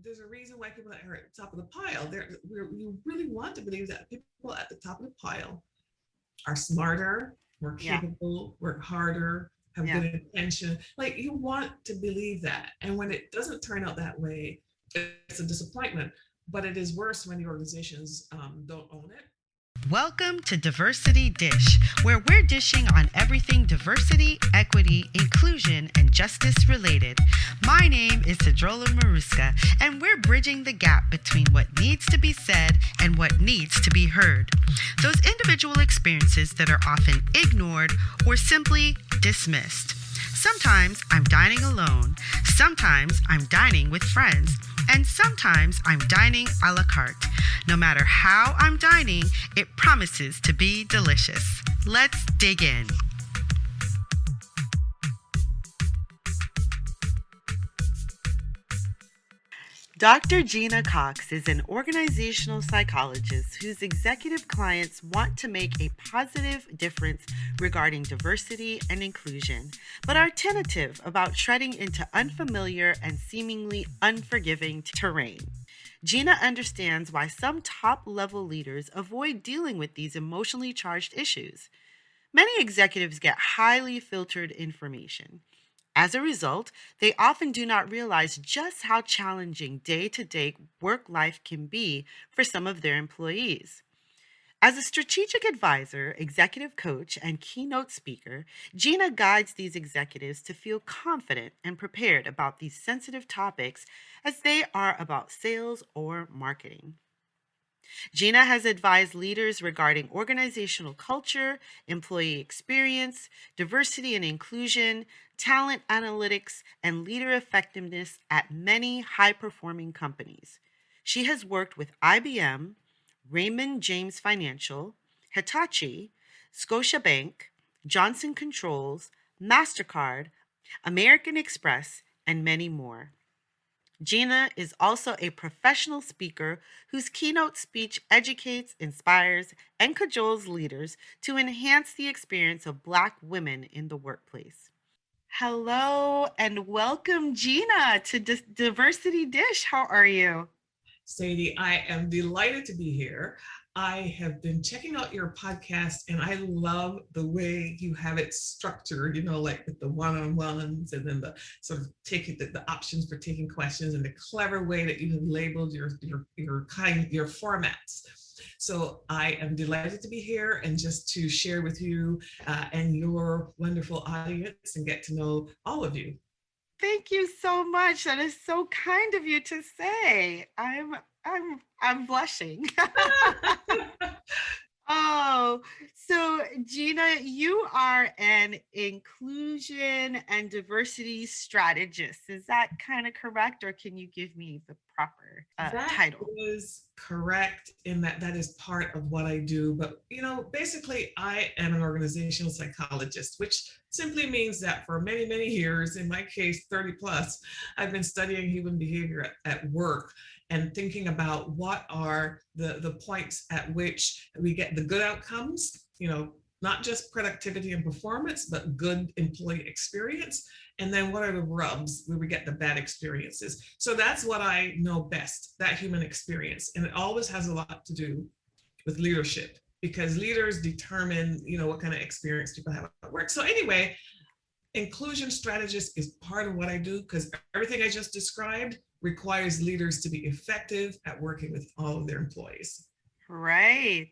there's a reason why people that are at the top of the pile, we really want to believe that people at the top of the pile are smarter, more Yeah. capable, work harder, have Yeah. good intention. Like you want to believe that. And when it doesn't turn out that way, it's a disappointment. But it is worse when the organizations don't own it. Welcome to Diversity Dish, where we're dishing on everything diversity, equity, inclusion, and justice related. My name is Sedruola Maruska, and we're bridging the gap between what needs to be said and what needs to be heard. Those individual experiences that are often ignored or simply dismissed. Sometimes I'm dining alone, sometimes I'm dining with friends, and sometimes I'm dining a la carte. No matter how I'm dining, it promises to be delicious. Let's dig in. Dr. Gena Cox is an organizational psychologist whose executive clients want to make a positive difference regarding diversity and inclusion, but are tentative about treading into unfamiliar and seemingly unforgiving terrain. Gena understands why some top level leaders avoid dealing with these emotionally charged issues. Many executives get highly filtered information. As a result, they often do not realize just how challenging day to day work life can be for some of their employees. As a strategic advisor, executive coach, and keynote speaker, Gena guides these executives to feel confident and prepared about these sensitive topics as they are about sales or marketing. Gena has advised leaders regarding organizational culture, employee experience, diversity and inclusion, talent analytics, and leader effectiveness at many high performing companies. She has worked with IBM, Raymond James Financial, Hitachi, Scotiabank, Johnson Controls, MasterCard, American Express, and many more. Gena is also a professional speaker whose keynote speech educates, inspires, and cajoles leaders to enhance the experience of Black women in the workplace. Hello and welcome, Gena, to Diversity Dish. How are you? Sadie, I am delighted to be here. I have been checking out your podcast and I love the way you have it structured, like with the one-on-ones and then the sort of taking the options for taking questions and the clever way that you have labeled your formats. So I am delighted to be here and just to share with you and your wonderful audience and get to know all of you. Thank you so much. That is so kind of you to say. I'm blushing. Oh, so Gena, you are an inclusion and diversity strategist. Is that kind of correct, or can you give me the proper That title? is correct in that that is part of what I do. But, basically, I am an organizational psychologist, which simply means that for many, many years, in my case, 30 plus, I've been studying human behavior at work and thinking about what are the points at which we get the good outcomes, not just productivity and performance, but good employee experience. And then what are the rubs where we get the bad experiences? So that's what I know best, that human experience. And it always has a lot to do with leadership because leaders determine, what kind of experience people have at work. So anyway, inclusion strategist is part of what I do because everything I just described requires leaders to be effective at working with all of their employees. Right.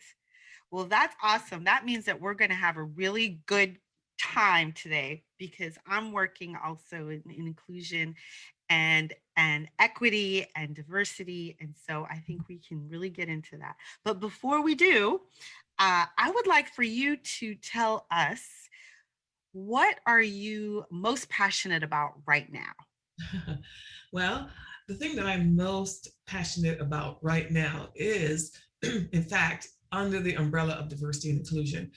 Well, that's awesome. That means that we're going to have a really good time today because I'm working also in inclusion and equity and diversity, and so I think we can really get into that. But before we do, I would like for you to tell us, what are you most passionate about right now? Well, the thing that I'm most passionate about right now is, in fact, under the umbrella of diversity and inclusion.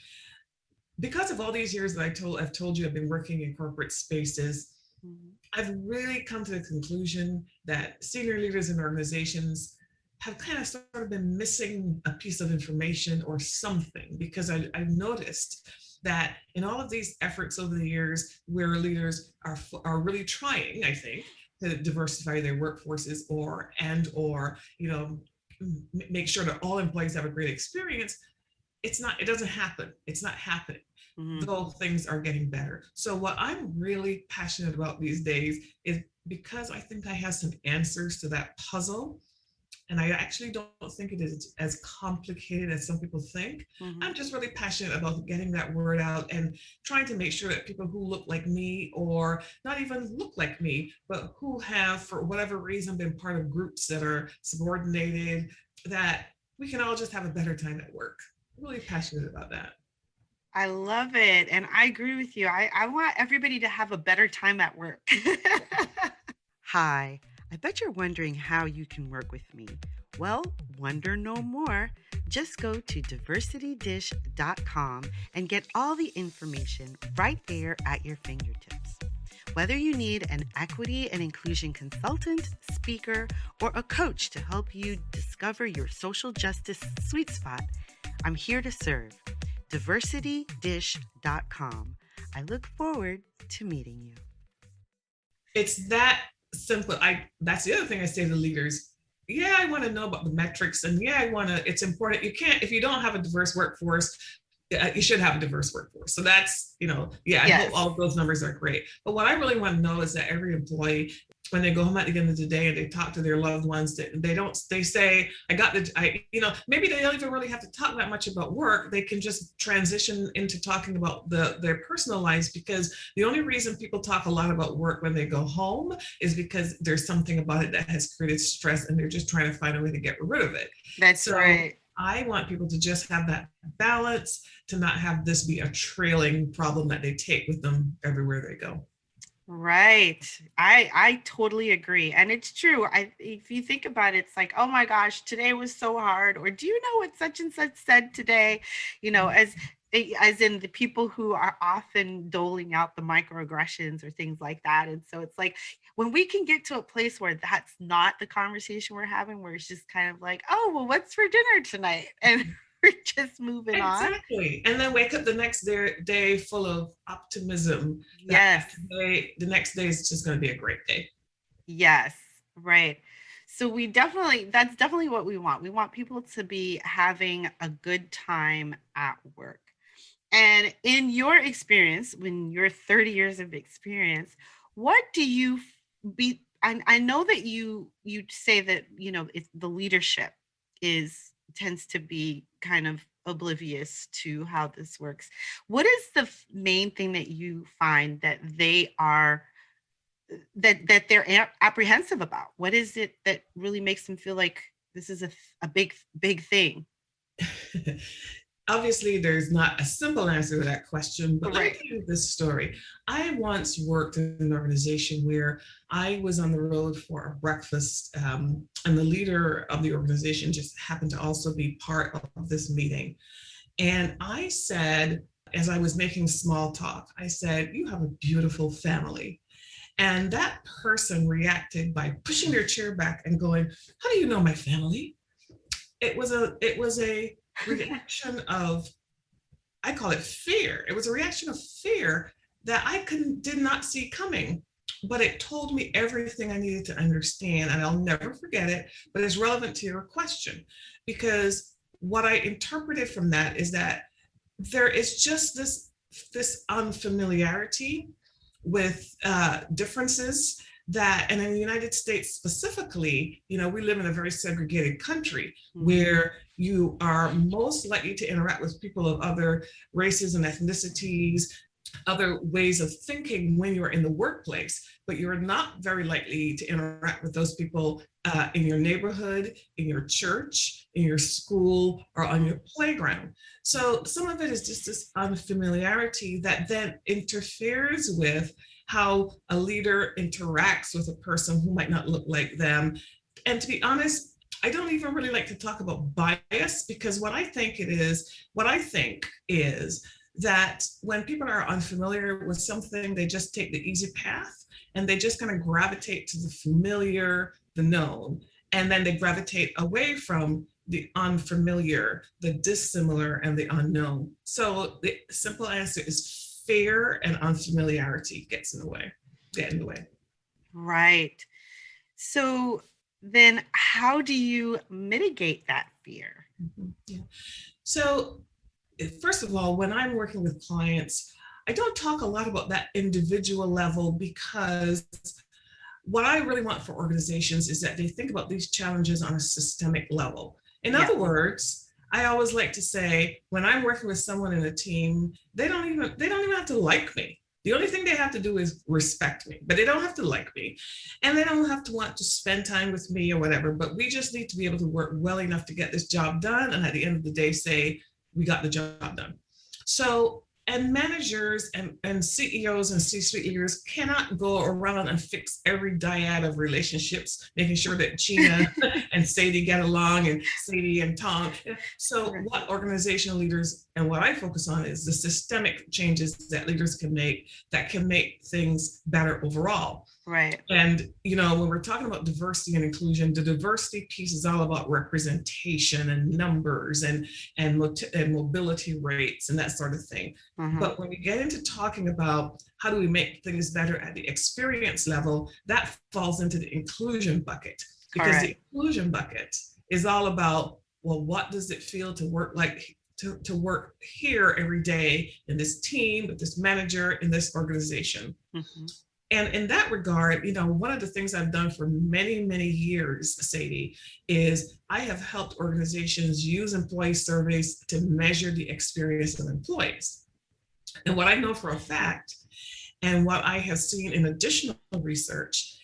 Because of all these years that I've told you I've been working in corporate spaces, Mhm. I've really come to the conclusion that senior leaders in organizations have kind of sort of been missing a piece of information or something because I've noticed that in all of these efforts over the years where leaders are really trying, I think, to diversify their workforces or make sure that all employees have a great experience. It doesn't happen. It's not happening. Mhm. Though things are getting better. So what I'm really passionate about these days is, because I think I have some answers to that puzzle, and I actually don't think it is as complicated as some people think. Mhm. I'm just really passionate about getting that word out and trying to make sure that people who look like me, or not even look like me, but who have, for whatever reason, been part of groups that are subordinated, that we can all just have a better time at work. Really passionate about that. I love it. And I agree with you. I want everybody to have a better time at work. Hi, I bet you're wondering how you can work with me. Well, wonder no more. Just go to diversitydish.com and get all the information right there at your fingertips. Whether you need an equity and inclusion consultant, speaker, or a coach to help you discover your social justice sweet spot, I'm here to serve. diversitydish.com. I look forward to meeting you. It's that simple. That's the other thing I say to leaders. Yeah, I want to know about the metrics, and yeah, I want to. It's important. You can't, if you don't have a diverse workforce, you should have a diverse workforce. So that's, yeah, I Yes. hope all of those numbers are great. But what I really want to know is that every employee, when they go home at the end of the day and they talk to their loved ones, they say, maybe they don't even really have to talk that much about work. They can just transition into talking about their personal lives, because the only reason people talk a lot about work when they go home is because there's something about it that has created stress, and they're just trying to find a way to get rid of it. That's right. I want people to just have that balance, to not have this be a trailing problem that they take with them everywhere they go. Right. I totally agree. And it's true. If you think about it, it's like, oh my gosh, today was so hard. Or do you know what such and such said today? As in the people who are often doling out the microaggressions or things like that. And so it's like, when we can get to a place where that's not the conversation we're having, where it's just kind of like, oh, well, what's for dinner tonight? And we're just moving on. Exactly. And then wake up the next day full of optimism. Yes. The next day is just going to be a great day. Yes. Right. So that's definitely what we want. We want people to be having a good time at work. And in your experience, when you're 30 years of experience, what do you be? I know that you say that, it's the leadership tends to be kind of oblivious to how this works. What is the main thing that you find that they are that they're apprehensive about? What is it that really makes them feel like this is a big thing? Obviously, there's not a simple answer to that question, but Right. let me tell you this story. I once worked in an organization where I was on the road for a breakfast, and the leader of the organization just happened to also be part of this meeting. And I said, as I was making small talk, I said, "You have a beautiful family." And that person reacted by pushing their chair back and going, "How do you know my family?" It was a reaction of, I call it fear. It was a reaction of fear that did not see coming, but it told me everything I needed to understand, and I'll never forget it. But it's relevant to your question, because what I interpreted from that is that there is just this unfamiliarity with differences, and in the United States specifically, we live in a very segregated country where you are most likely to interact with people of other races and ethnicities, other ways of thinking when you're in the workplace, but you're not very likely to interact with those people in your neighborhood, in your church, in your school, or on your playground. So some of it is just this unfamiliarity that then interferes with how a leader interacts with a person who might not look like them. And to be honest, I don't even really like to talk about bias, because what I think is that when people are unfamiliar with something, they just take the easy path, and they just kind of gravitate to the familiar, the known, and then they gravitate away from the unfamiliar, the dissimilar, and the unknown. So the simple answer is fear and unfamiliarity get in the way. Right. So then how do you mitigate that fear? Yeah. So, first of all, when I'm working with clients, I don't talk a lot about that individual level because what I really want for organizations is that they think about these challenges on a systemic level. In Yeah. other words, I always like to say when I'm working with someone in a team, they don't even have to like me. The only thing they have to do is respect me, but they don't have to like me. And they don't have to want to spend time with me or whatever, but we just need to be able to work well enough to get this job done. And at the end of the day, say, we got the job done. So, and managers and CEOs and C-suite leaders cannot go around and fix every dyad of relationships, making sure that Gina and Sadie get along and Sadie and Tom. So Right. what organizational leaders and what I focus on is the systemic changes that leaders can make that can make things better overall. Right. And, when we're talking about diversity and inclusion, the diversity piece is all about representation and numbers and mobility rates and that sort of thing. Mhm. But when we get into talking about how do we make things better at the experience level, that falls into the inclusion bucket because the Correct. inclusion bucket is all about, well, what does it feel to work like to work here every day in this team, with this manager, in this organization? Mhm. And in that regard, one of the things I've done for many, many years, Sadie, is I have helped organizations use employee surveys to measure the experience of employees. And what I know for a fact, and what I have seen in additional research,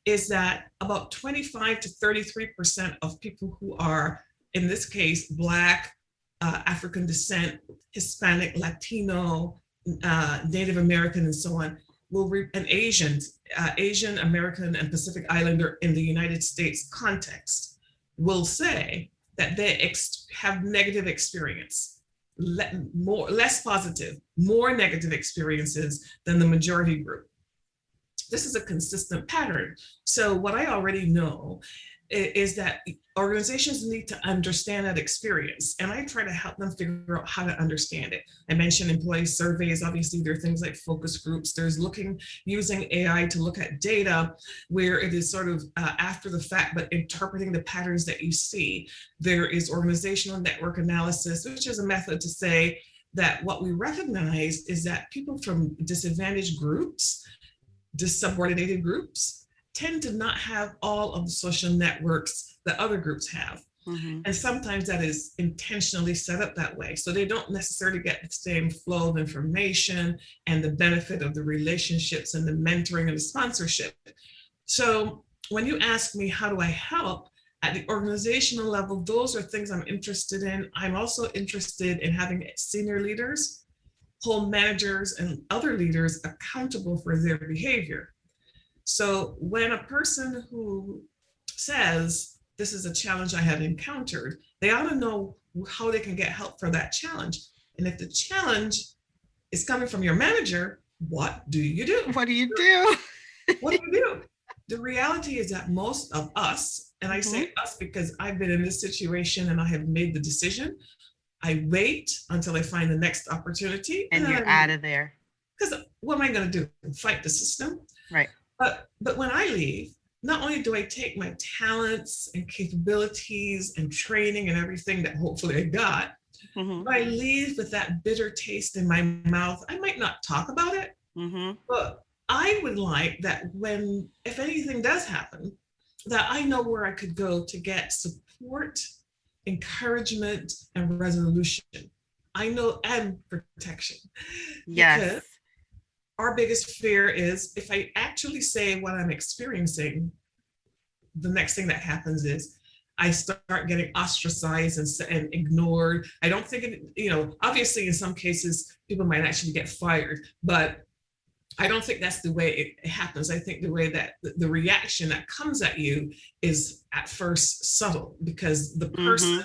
is that about 25 to 33% of people who are, in this case, Black, African descent, Hispanic, Latino, Native American, and so on, and Asian American and Pacific Islander in the United States context will say that they have negative experience, less positive, more negative experiences than the majority group. This is a consistent pattern. So what I already know is that organizations need to understand that experience, and I try to help them figure out how to understand it. I mentioned employee surveys. Obviously, there are things like focus groups. There's using AI to look at data where it is sort of after the fact, but interpreting the patterns that you see. There is organizational network analysis, which is a method to say that what we recognize is that people from disadvantaged groups, subordinated groups, tend to not have all of the social networks that other groups have. Mhm. And sometimes that is intentionally set up that way. So they don't necessarily get the same flow of information and the benefit of the relationships and the mentoring and the sponsorship. So when you ask me, how do I help at the organizational level, those are things I'm interested in. I'm also interested in having senior leaders, whole managers, and other leaders accountable for their behavior. So when a person who says, this is a challenge I have encountered, they ought to know how they can get help for that challenge. And if the challenge is coming from your manager, what do you do? What do you do? What do you do? The reality is that most of us, and I say us because I've been in this situation and I have made the decision, I wait until I find the next opportunity. And you're out of there. Because what am I going to do? Fight the system? Right. But when I leave, not only do I take my talents and capabilities and training and everything that hopefully I got, Mhm. but I leave with that bitter taste in my mouth. I might not talk about it, Mhm. but I would like that if anything does happen, that I know where I could go to get support, encouragement, and resolution. I know, and protection. Yes. Because our biggest fear is if I actually say what I'm experiencing, the next thing that happens is I start getting ostracized and ignored. I don't think obviously in some cases people might actually get fired, but I don't think that's the way it happens. I think the way that the reaction that comes at you is at first subtle because the person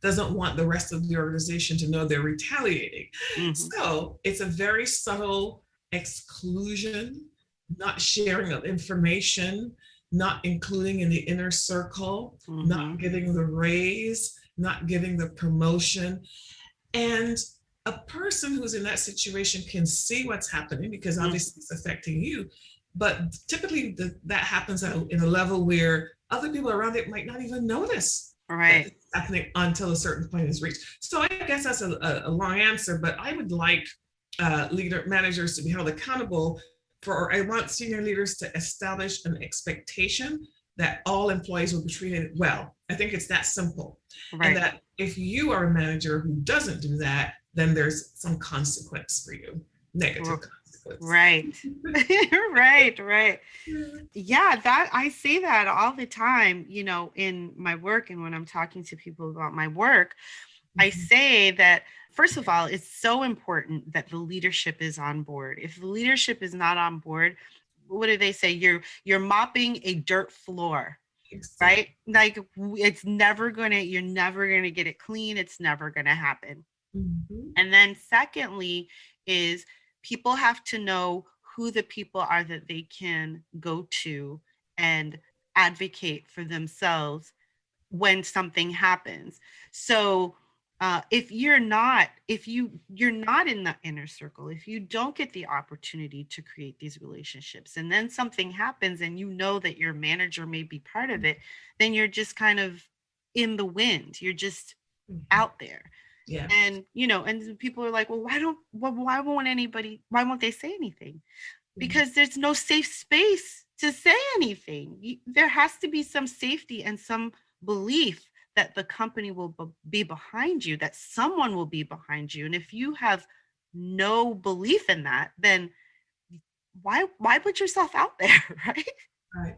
doesn't want the rest of the organization to know they're retaliating. So it's a very subtle exclusion, not sharing of information, not including in the inner circle, not giving the raise, not giving the promotion. And a person who's in that situation can see what's happening because obviously it's affecting you. But typically that happens in a level where other people around it might not even notice that Right. it's happening until a certain point is reached. So I guess that's a long answer, but I would like managers to be held accountable for, or I want senior leaders to establish an expectation that all employees will be treated well. I think it's that simple. And Right. that if you are a manager who doesn't do that, then there's some consequence for you, negative R- consequence. Right. Right. Right. Yeah, that I say that all the time, in my work and when I'm talking to people about my work, I Mhm. say that first of all, it's so important that the leadership is on board. If the leadership is not on board, what do they say? You're mopping a dirt floor, right? Exactly. Like you're never gonna get it clean. It's never gonna happen. Mhm. And then secondly is people have to know who the people are that they can go to and advocate for themselves when something happens. So if you're not in the inner circle, if you don't get the opportunity to create these relationships, and then something happens and you know that your manager may be part of it, then you're just kind of in the wind. You're just Mhm. out there. Yeah. And and people are like, well, why won't they say anything? Mhm. Because there's no safe space to say anything. There has to be some safety and some belief that the company will be behind you, that someone will be behind you. And if you have no belief in that, then why put yourself out there, right? Right.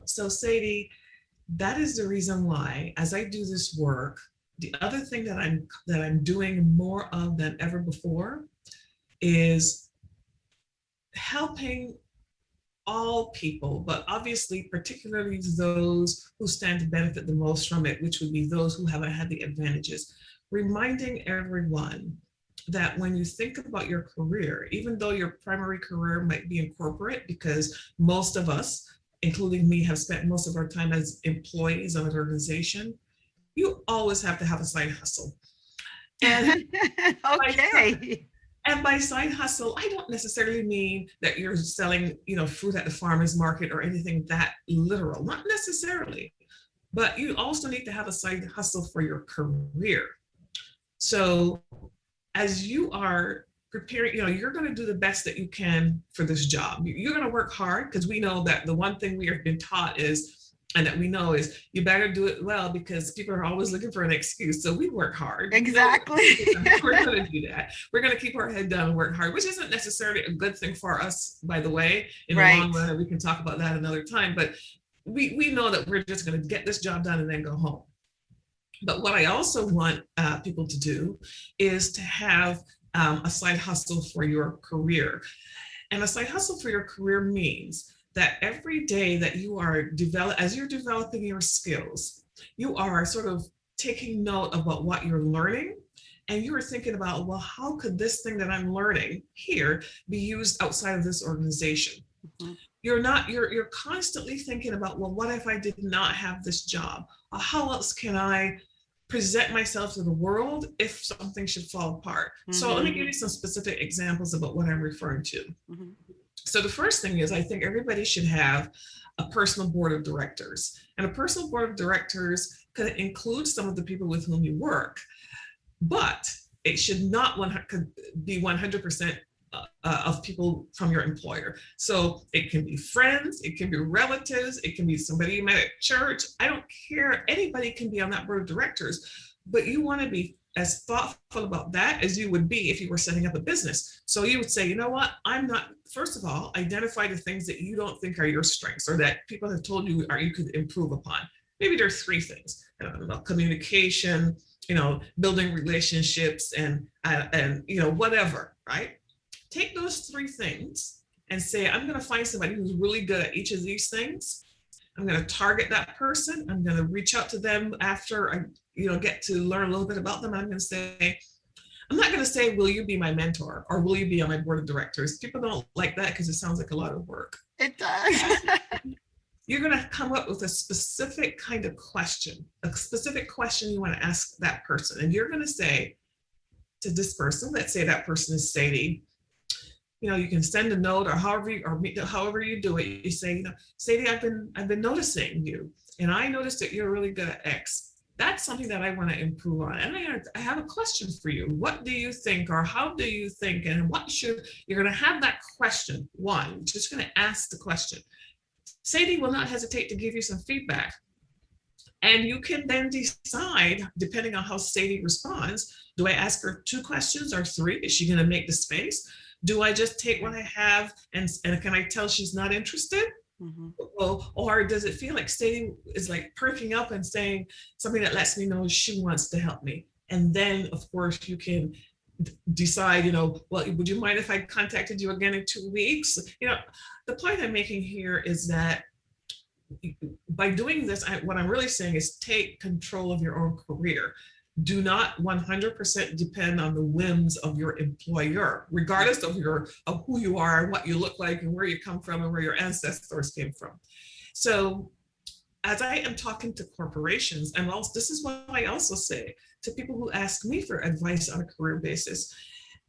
So Sadie, that is the reason why, as I do this work, the other thing that I'm doing more of than ever before is helping all people, but obviously particularly those who stand to benefit the most from it, which would be those who haven't had the advantages. Reminding everyone that when you think about your career, even though your primary career might be in corporate, because most of us, including me, have spent most of our time as employees of an organization, you always have to have a side hustle. And by Okay. and by side hustle, I don't necessarily mean that you're selling, fruit at the farmer's market or anything that literal, not necessarily. But you also need to have a side hustle for your career. So as you are preparing, you're going to do the best that you can for this job. You're going to work hard because we know that the one thing we have been taught is, and that we know is, you better do it well because people are always looking for an excuse. So we work hard. Exactly. We're going to do that. We're going to keep our head down and work hard, which isn't necessarily a good thing for us, by the way, in the long Right. run. We can talk about that another time. But we know that we're just going to get this job done and then go home. But what I also want people to do is to have a side hustle for your career. And a side hustle for your career means that every day that you are as you're developing your skills, you are sort of taking note about what you're learning. And you are thinking about, well, how could this thing that I'm learning here be used outside of this organization? Mhm. You're constantly thinking about, well, what if I did not have this job? How else can I present myself to the world if something should fall apart? So let me give Mhm. you some specific examples about what I'm referring to. Mhm. So the first thing is, I think everybody should have a personal board of directors. And a personal board of directors could include some of the people with whom you work, but it should not be 100% of people from your employer. So it can be friends, it can be relatives, it can be somebody you met at church. I don't care. Anybody can be on that board of directors, but you want to be as thoughtful about that as you would be if you were setting up a business. So you would say, you know what, I'm not, first of all, identify the things that you don't think are your strengths or that people have told you you could improve upon. Maybe there are three things about communication, building relationships, and whatever, right? Take those three things and say, I'm going to find somebody who's really good at each of these things. I'm going to target that person. I'm going to reach out to them after I, get to learn a little bit about them. I'm going to say, I'm not going to say, will you be my mentor or will you be on my board of directors? People don't like that because it sounds like a lot of work. It does. You're going to come up with a specific kind of question, a specific question you want to ask that person. And you're going to say to this person, let's say that person is Sadie, you can send a note, or however you do it. You say, Sadie, I've been noticing you, and I noticed that you're really good at X. That's something that I want to improve on. And I have a question for you. What do you think, or how do you think, and you're going to have that question. One, just going to ask the question. Sadie will not hesitate to give you some feedback. And you can then decide, depending on how Sadie responds, do I ask her 2 questions or 3? Is she going to make the space? Do I just take what I have and can I tell she's not interested? Mm-hmm. Well, or does it feel like Sadie is like perking up and saying something that lets me know she wants to help me? And then, of course, you can decide, well, would you mind if I contacted you again in 2 weeks? The point I'm making here is that by doing this, what I'm really saying is take control of your own career. Do not 100% depend on the whims of your employer, regardless of who you are and what you look like and where you come from and where your ancestors came from. So as I am talking to corporations, and also, this is what I also say to people who ask me for advice on a career basis,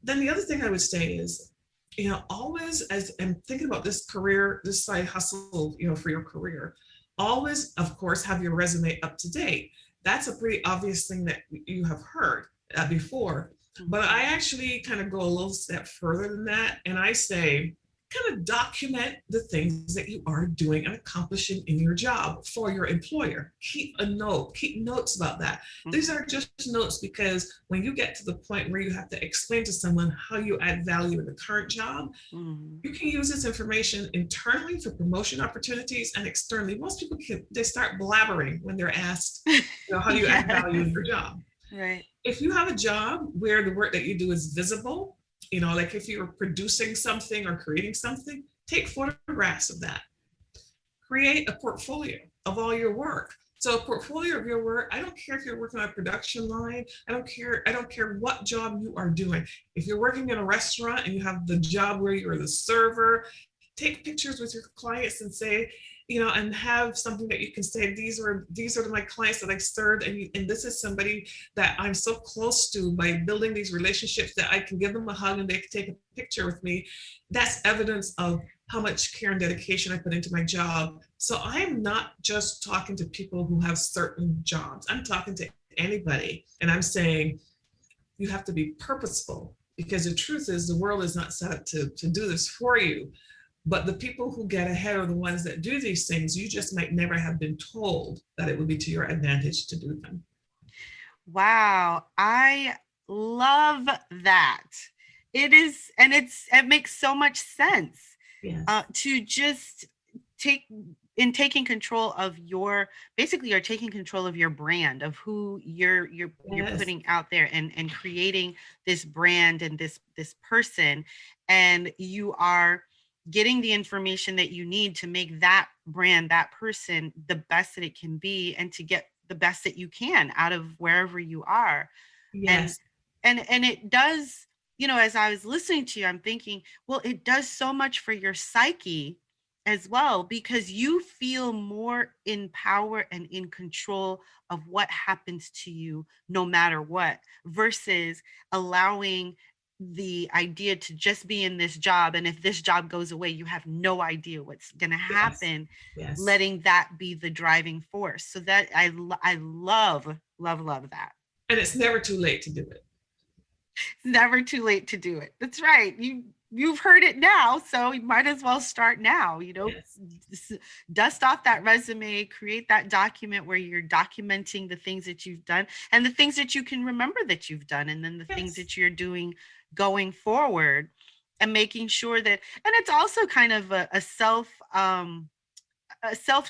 then the other thing I would say is, always, as I'm thinking about this side hustle, for your career, always, of course, have your resume up to date. That's a pretty obvious thing that you have heard before. But I actually kind of go a little step further than that. And I say, kind of document the things that you are doing and accomplishing in your job for your employer. Keep notes about that. These are just notes because when you get to the point where you have to explain to someone how you add value in the current job, you can use this information internally for promotion opportunities and externally. Most people they start blabbering when they're asked, how do you add value in your job? Right. If you have a job where the work that you do is visible, like if you're producing something or creating something, take photographs of that. Create a portfolio of all your work. So a portfolio of your work, I don't care if you're working on a production line, I don't care what job you are doing. If you're working in a restaurant and you have the job where you're the server, take pictures with your clients and say, and have something that you can say, these are my clients that I served, and this is somebody that I'm so close to by building these relationships that I can give them a hug and they can take a picture with me. That's evidence of how much care and dedication I put into my job. So I'm not just talking to people who have certain jobs. I'm talking to anybody, and I'm saying you have to be purposeful, because the truth is the world is not set up to do this for you. But the people who get ahead are the ones that do these things. You just might never have been told that it would be to your advantage to do them. Wow. I love that. It is, and it makes so much sense. Yes. To just taking control of you're taking control of your brand, of who you're putting out there, and creating this brand and this person, and you are getting the information that you need to make that brand, that person, the best that it can be, and to get the best that you can out of wherever you are. Yes. And it does, as I was listening to you, I'm thinking, well, it does so much for your psyche as well, because you feel more in power and in control of what happens to you no matter what, versus allowing the idea to just be in this job, and if this job goes away, you have no idea what's going to happen. Yes. Letting that be the driving force. So that I love that. And it's never too late to do it. It's never too late to do it. That's right. You've heard it now, so you might as well start now. Yes. Dust off that resume, create that document where you're documenting the things that you've done and the things that you can remember that you've done, and then the things that you're doing going forward, and making sure that, and it's also kind of a self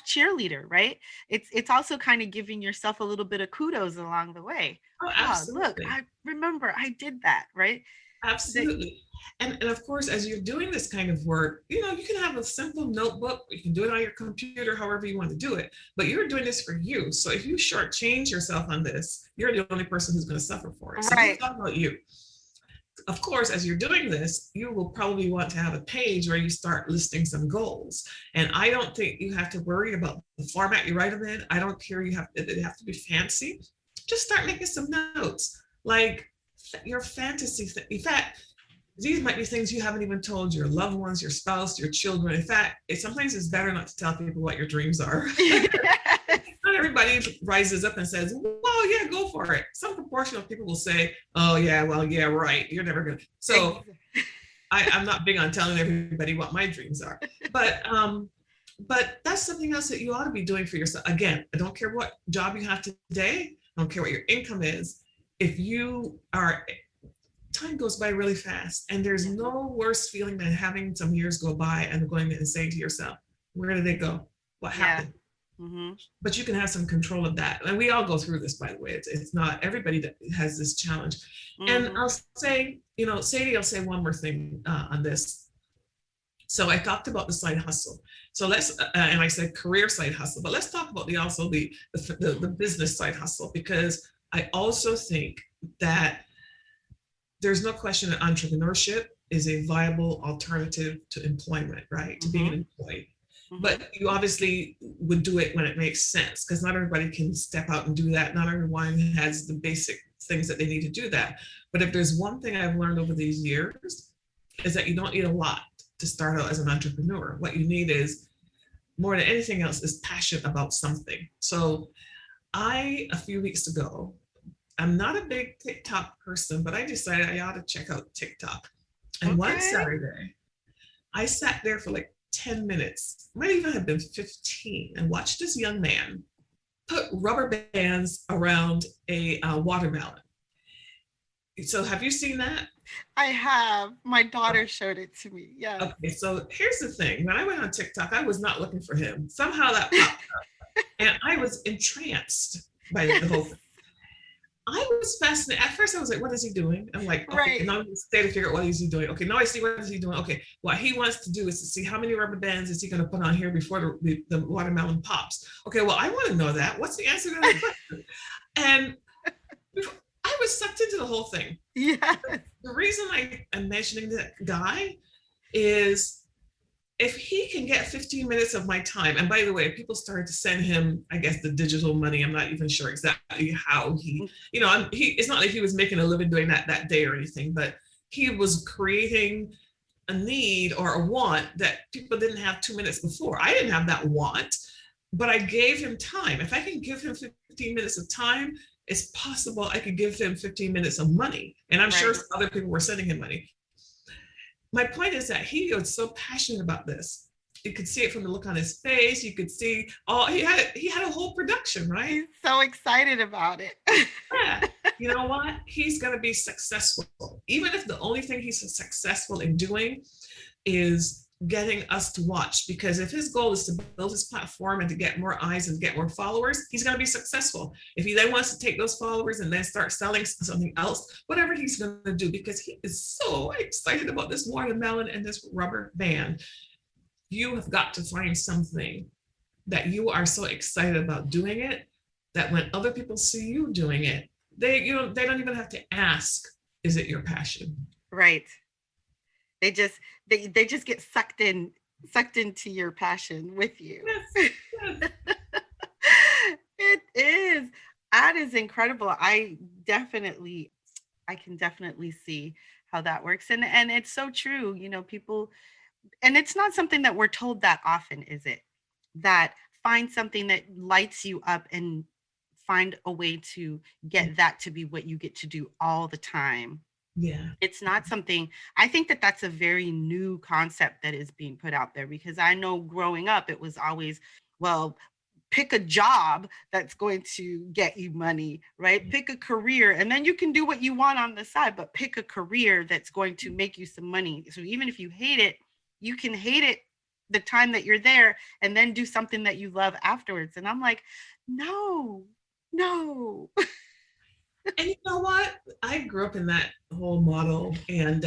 cheerleader, right? It's also kind of giving yourself a little bit of kudos along the way. Oh, absolutely. Look, I remember I did that, right? Absolutely. And of course, as you're doing this kind of work, you can have a simple notebook. You can do it on your computer, however you want to do it. But you're doing this for you. So if you shortchange yourself on this, you're the only person who's going to suffer for it. So right. It's all about you. Of course, as you're doing this, you will probably want to have a page where you start listing some goals. And I don't think you have to worry about the format you write them in. I don't care. They have to be fancy. Just start making some notes, like your fantasy. In fact, These might be things you haven't even told your loved ones, your spouse, your children. In fact, sometimes it's better not to tell people what your dreams are. Yes. Not everybody rises up and says, well, yeah, go for it. Some proportion of people will say, oh, yeah, well, yeah, right. You're never going to. So I'm not big on telling everybody what my dreams are. But that's something else that you ought to be doing for yourself. Again, I don't care what job you have today. I don't care what your income is. If you are, time goes by really fast, and there's no worse feeling than having some years go by and going and saying to yourself, where did they go? What happened? Mm-hmm. But you can have some control of that. And we all go through this, by the way. It's not everybody that has this challenge. Mm-hmm. And I'll say, Sadie, I'll say one more thing on this. So I talked about the side hustle. So and I said career side hustle, but let's talk about the business side hustle, because I also think that there's no question that entrepreneurship is a viable alternative to employment, right? To being an employee. But you obviously would do it when it makes sense, because not everybody can step out and do that. Not everyone has the basic things that they need to do that. But if there's one thing I've learned over these years, is that you don't need a lot to start out as an entrepreneur. What you need is, more than anything else, is passion about something. So a few weeks ago, I'm not a big TikTok person, but I decided I ought to check out TikTok. And one Saturday, I sat there for like 10 minutes, might even have been 15, and watched this young man put rubber bands around a watermelon. So have you seen that? I have. My daughter showed it to me. Yeah. Okay, so here's the thing. When I went on TikTok, I was not looking for him. Somehow that popped up, and I was entranced by the whole thing. I was fascinated. At first, I was like, what is he doing? I'm like, okay, now I'm stay to figure out what is he doing. Okay, now I see what is he doing. Okay, what he wants to do is to see how many rubber bands is he going to put on here before the watermelon pops. Okay, well, I want to know that. What's the answer to that question? And I was sucked into the whole thing. Yeah. The reason I am mentioning that guy is, if he can get 15 minutes of my time, and by the way, people started to send him, I guess, the digital money. I'm not even sure exactly how it's not like he was making a living doing that day or anything, but he was creating a need or a want that people didn't have 2 minutes before. I didn't have that want, but I gave him time. If I can give him 15 minutes of time, it's possible I could give him 15 minutes of money. And I'm sure other people were sending him money. My point is that he was so passionate about this. You could see it from the look on his face. You could see he had a whole production, right? He's so excited about it. Yeah. You know what? He's going to be successful. Even if the only thing he's successful in doing is getting us to watch, because if his goal is to build his platform and to get more eyes and get more followers, he's going to be successful. If he then wants to take those followers and then start selling something else, whatever he's going to do, because he is so excited about this watermelon and this rubber band, you have got to find something that you are so excited about doing it, that when other people see you doing it, they don't even have to ask, is it your passion? Right. They just get sucked into your passion with you. Yes, yes. It is. That is incredible. I can definitely see how that works. And it's so true. People, and it's not something that we're told that often, is it? That find something that lights you up and find a way to get that to be what you get to do all the time. Yeah. It's not something, I think that that's a very new concept that is being put out there, because I know growing up, it was always, well, pick a job that's going to get you money, right? Pick a career, and then you can do what you want on the side, but pick a career that's going to make you some money. So even if you hate it, you can hate it the time that you're there and then do something that you love afterwards. And I'm like, no. And you know what? I grew up in that whole model, and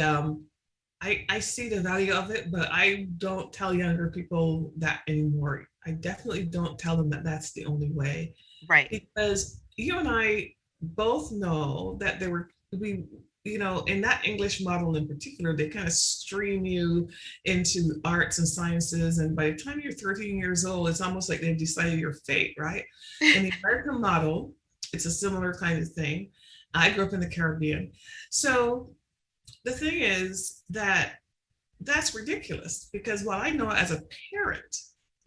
I see the value of it, but I don't tell younger people that anymore. I definitely don't tell them that that's the only way. Right. Because you and I both know that in that English model in particular, they kind of stream you into arts and sciences. And by the time you're 13 years old, it's almost like they've decided your fate, right? In the American model, it's a similar kind of thing. I grew up in the Caribbean. So the thing is that that's ridiculous, because what I know as a parent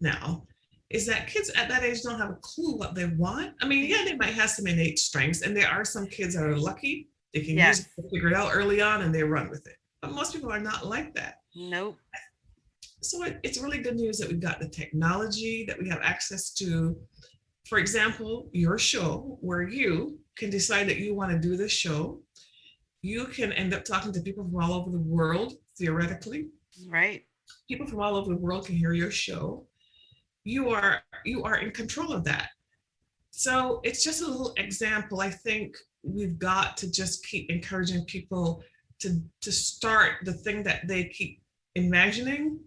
now is that kids at that age don't have a clue what they want. I mean, yeah, they might have some innate strengths, and there are some kids that are lucky. They can use Yes. it to figure it out early on and they run with it. But most people are not like that. Nope. So it's really good news that we've got the technology, that we have access to, for example, your show, where you can decide that you want to do this show. You can end up talking to people from all over the world, theoretically. Right. People from all over the world can hear your show. You are in control of that. So it's just a little example. I think we've got to just keep encouraging people to start the thing that they keep imagining,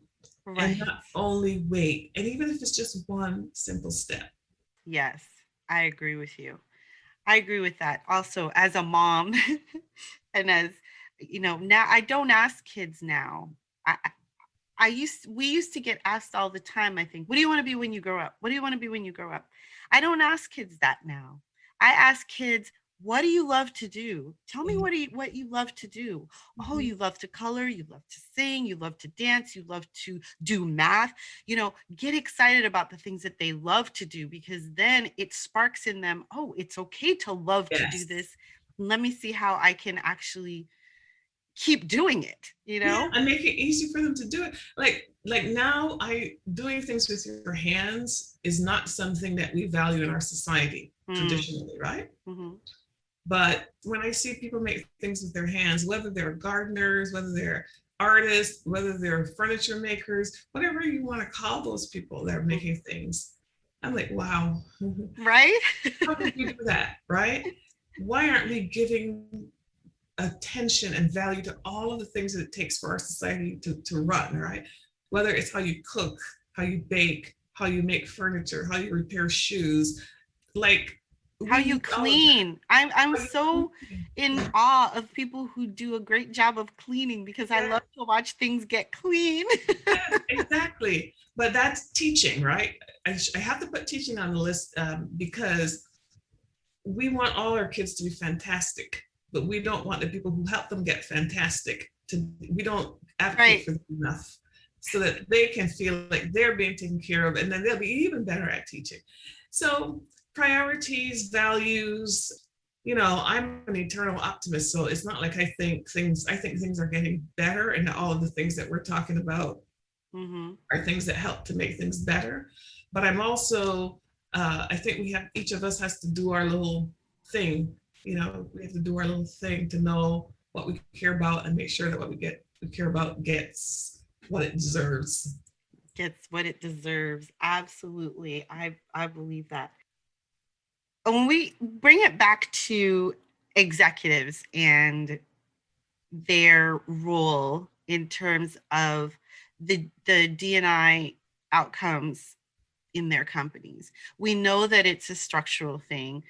Right. and not only wait. And even if it's just one simple step. Yes, I agree with you. I agree with that. Also, as a mom, and as now I don't ask kids now. We used to get asked all the time, I think, what do you want to be when you grow up? What do you want to be when you grow up? I don't ask kids that now. I ask kids, what do you love to do? Tell me what you love to do. Oh, you love to color, you love to sing, you love to dance, you love to do math. Get excited about the things that they love to do, because then it sparks in them, oh, it's okay to love to do this. Let me see how I can actually keep doing it. Yeah, and make it easy for them to do it. Like now, doing things with your hands is not something that we value in our society traditionally, right? Mm-hmm. But when I see people make things with their hands, whether they're gardeners, whether they're artists, whether they're furniture makers, whatever you want to call those people that are making things, I'm like, wow. Right? How did we do that, right? Why aren't we giving attention and value to all of the things that it takes for our society to run, right? Whether it's how you cook, how you bake, how you make furniture, how you repair shoes, like how you clean. I'm so in awe of people who do a great job of cleaning, because I love to watch things get clean. Yes, exactly. But that's teaching, right? I have to put teaching on the list, because we want all our kids to be fantastic, but we don't want the people who help them get fantastic we don't advocate for them enough, so that they can feel like they're being taken care of, and then they'll be even better at teaching. So priorities, values, I'm an eternal optimist. So it's not like I think things are getting better, and all of the things that we're talking about are things that help to make things better. But I'm also, I think each of us has to do our little thing. We have to do our little thing to know what we care about, and make sure that what we care about gets what it deserves. Gets what it deserves. Absolutely. I believe that. When we bring it back to executives and their role in terms of the D&I outcomes in their companies, we know that it's a structural thing.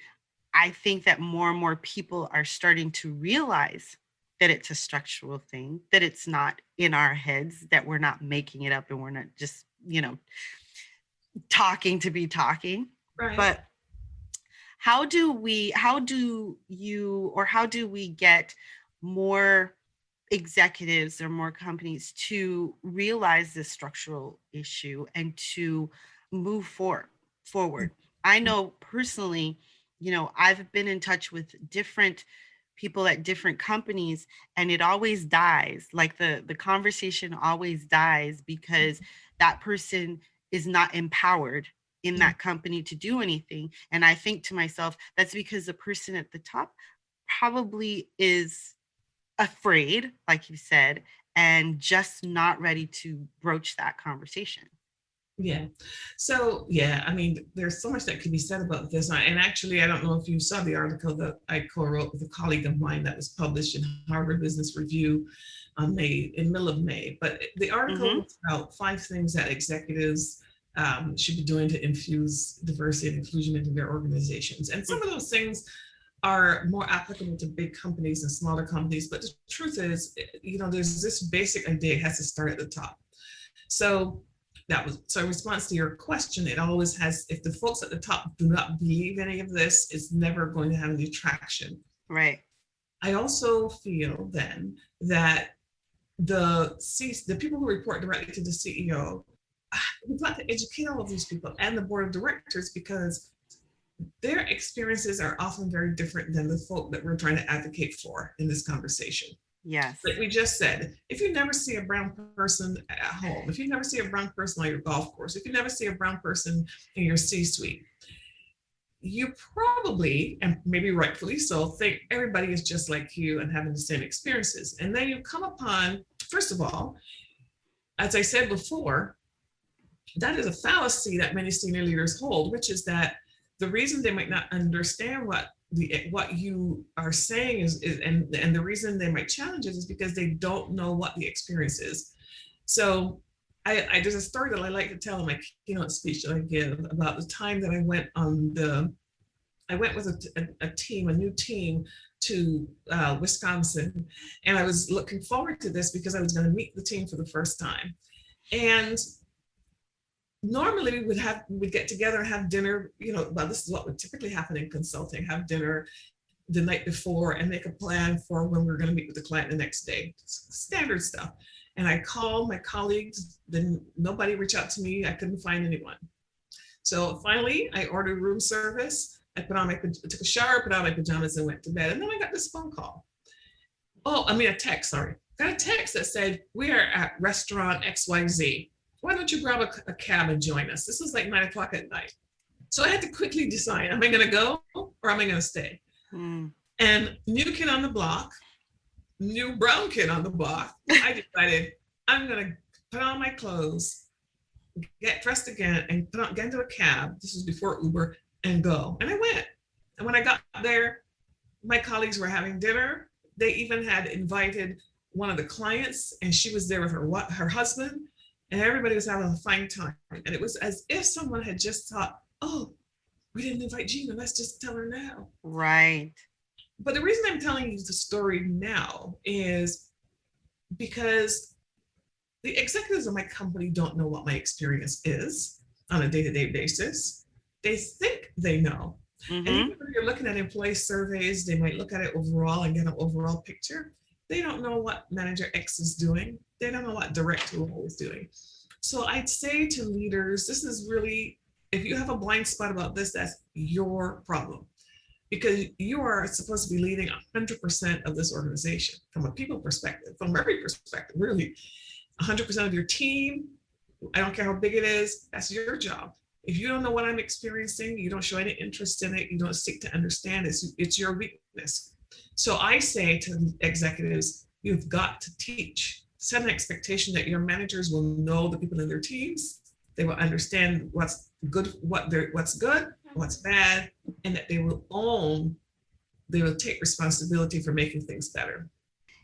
I think that more and more people are starting to realize that it's a structural thing, that it's not in our heads, that we're not making it up, and we're not just, talking to be talking. Right. But how do we get more executives or more companies to realize this structural issue and to move forward? I know personally, I've been in touch with different people at different companies, and it always dies. Like the conversation always dies, because that person is not empowered in that company to do anything. And I think to myself, that's because the person at the top probably is afraid, like you said, and just not ready to broach that conversation. Yeah. So, I mean, there's so much that could be said about this. And actually, I don't know if you saw the article that I co-wrote with a colleague of mine that was published in Harvard Business Review in middle of May. But the article was about 5 things that executives should be doing to infuse diversity and inclusion into their organizations. And some of those things are more applicable to big companies and smaller companies. But the truth is, there's this basic idea: it has to start at the top. So in response to your question, it always has, if the folks at the top do not believe any of this, it's never going to have any traction. Right. I also feel then that the people who report directly to the CEO, we've got to educate all of these people and the board of directors, because their experiences are often very different than the folk that we're trying to advocate for in this conversation. Yes. Like we just said, if you never see a brown person at home, if you never see a brown person on your golf course, if you never see a brown person in your C-suite, you probably, and maybe rightfully so, think everybody is just like you and having the same experiences. And then you come upon, first of all, as I said before, that is a fallacy that many senior leaders hold, which is that the reason they might not understand what you are saying is and the reason they might challenge it is because they don't know what the experience is. So there's a story that I like to tell in my keynote speech that I give about the time that I went with a new team to Wisconsin, and I was looking forward to this because I was going to meet the team for the first time. And normally we'd get together and have dinner, well, this is what would typically happen in consulting, have dinner the night before and make a plan for when we were going to meet with the client the next day. Standard stuff. And I called my colleagues, then nobody reached out to me. I couldn't find anyone. So finally, I ordered room service. I took a shower, put on my pajamas, and went to bed. And then I got this phone call. A text, sorry. Got a text that said, "We are at restaurant XYZ. Why don't you grab a cab and join us?" This was like 9:00 at night. So I had to quickly decide, am I going to go or am I going to stay? And new kid on the block, new brown kid on the block, I decided I'm going to put on my clothes, get dressed again, and get into a cab. This was before Uber, and go. And I went. And when I got there, my colleagues were having dinner. They even had invited one of the clients, and she was there with her husband, and everybody was having a fine time. And it was as if someone had just thought, oh, we didn't invite Gena, let's just tell her now. Right. But the reason I'm telling you the story now is because the executives of my company don't know what my experience is on a day-to-day basis. They think they know. And even when you're looking at employee surveys, they might look at it overall and get an overall picture. They don't know what manager X is doing. They don't know what director Y is doing. So I'd say to leaders, this is really, if you have a blind spot about this, that's your problem. Because you are supposed to be leading 100% of this organization from a people perspective, from every perspective, really. 100% of your team, I don't care how big it is, that's your job. If you don't know what I'm experiencing, you don't show any interest in it, you don't seek to understand it, it's your weakness. So I say to executives, you've got to teach, set an expectation that your managers will know the people in their teams, they will understand what's good, what's bad, and that they will take responsibility for making things better.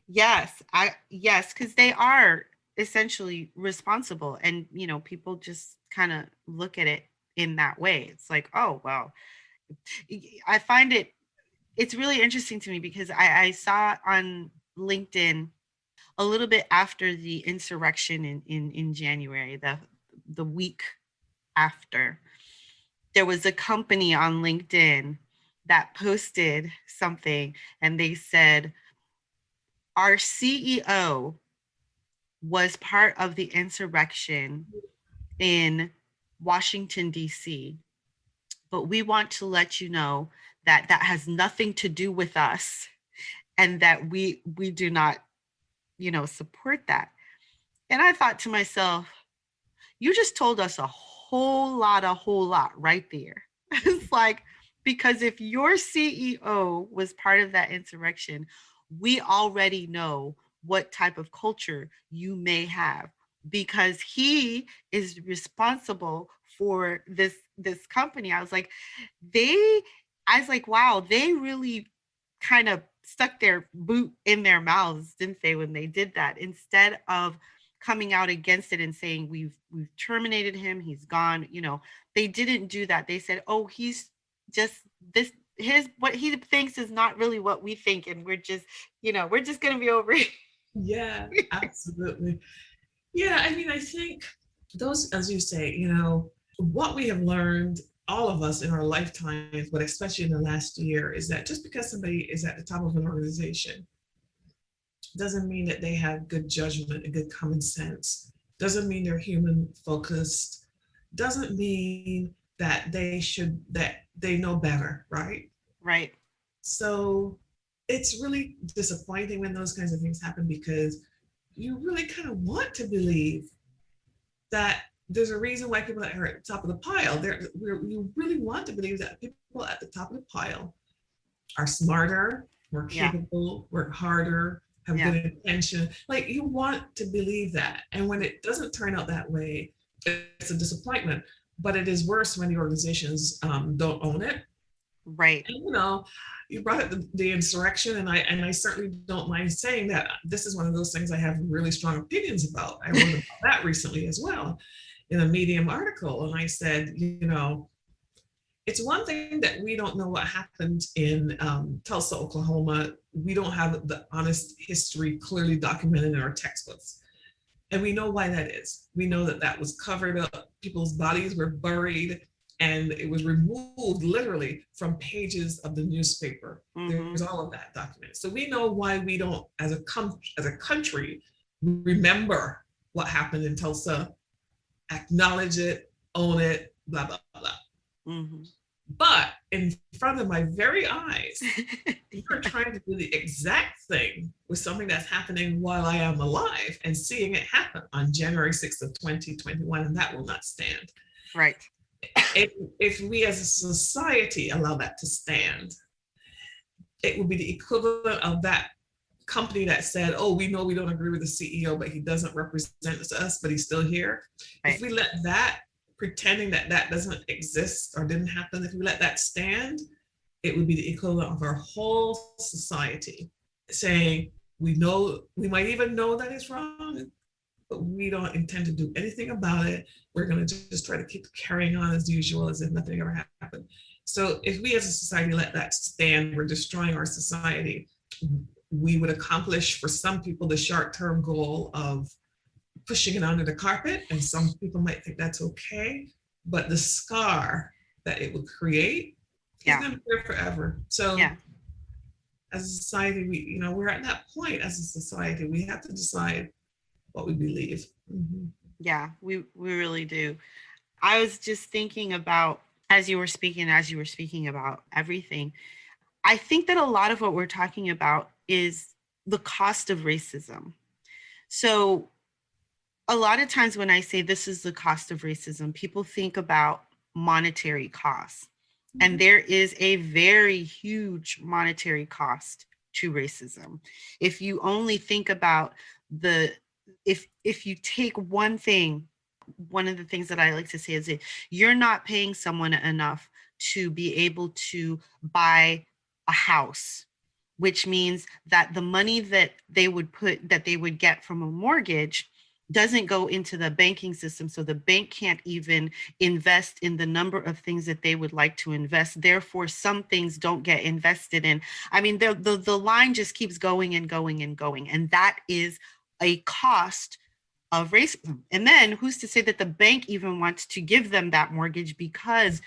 Yes, because they are essentially responsible, and people just kind of look at it in that way. It's like, oh well, I find it's really interesting to me because I saw on LinkedIn a little bit after the insurrection in January, the week after, there was a company on LinkedIn that posted something, and they said, our CEO was part of the insurrection in Washington, D.C., but we want to let you know that that has nothing to do with us, and that we do not, support that. And I thought to myself, you just told us a whole lot right there. It's like, because if your CEO was part of that insurrection, we already know what type of culture you may have, because he is responsible for this company. I was like, wow, they really kind of stuck their boot in their mouths, didn't they, when they did that, instead of coming out against it and saying, we've terminated him, he's gone. They didn't do that. They said, oh, he's just this, what he thinks is not really what we think, and we're just gonna be over it. Yeah, absolutely. Yeah, I think those, as you say, what we have learned all of us in our lifetimes, but especially in the last year, is that just because somebody is at the top of an organization doesn't mean that they have good judgment and good common sense, doesn't mean they're human focused, doesn't mean that they know better, right? Right. So it's really disappointing when those kinds of things happen, because you really kind of want to believe that there's a reason why people that are at the top of the pile, you really want to believe that people at the top of the pile are smarter, more Yeah. capable, work harder, have Yeah. good intention. Like, you want to believe that. And when it doesn't turn out that way, it's a disappointment. But it is worse when the organizations don't own it. Right. And, you brought up the insurrection, and I certainly don't mind saying that this is one of those things I have really strong opinions about. I wrote about that recently as well in a Medium article, and I said, it's one thing that we don't know what happened in Tulsa, Oklahoma. We don't have the honest history clearly documented in our textbooks. And we know why that is. We know that that was covered up. People's bodies were buried, and it was removed literally from pages of the newspaper. Mm-hmm. There's all of that documented. So we know why we don't, as a country, remember what happened in Tulsa, acknowledge it, own it, blah, blah, blah. Mm-hmm. But in front of my very eyes, you're trying to do the exact thing with something that's happening while I am alive, and seeing it happen on January 6th of 2021, and that will not stand. Right. If we as a society allow that to stand, it will be the equivalent of that company that said, oh, we know we don't agree with the CEO, but he doesn't represent us, but he's still here. Right. If we let that, pretending that that doesn't exist or didn't happen, if we let that stand, it would be the equivalent of our whole society saying, we might even know that it's wrong, but we don't intend to do anything about it. We're going to just try to keep carrying on as usual, as if nothing ever happened. So if we as a society let that stand, we're destroying our society. We would accomplish, for some people, the short-term goal of pushing it under the carpet, and some people might think that's okay, but the scar that it would create is going to be there forever. So as a society, we're at that point. As a society, we have to decide what we believe. Mm-hmm. Yeah, we really do. I was just thinking about, as you were speaking about everything, I think that a lot of what we're talking about is the cost of racism. So a lot of times when I say this is the cost of racism, people think about monetary costs. Mm-hmm. And there is a very huge monetary cost to racism. If you only think about if you take one thing, one of the things that I like to say is that you're not paying someone enough to be able to buy a house, which means that the money that they would get from a mortgage doesn't go into the banking system. So the bank can't even invest in the number of things that they would like to invest. Therefore, some things don't get invested in. I mean, the line just keeps going and going and going. And that is a cost of racism. And then who's to say that the bank even wants to give them that mortgage because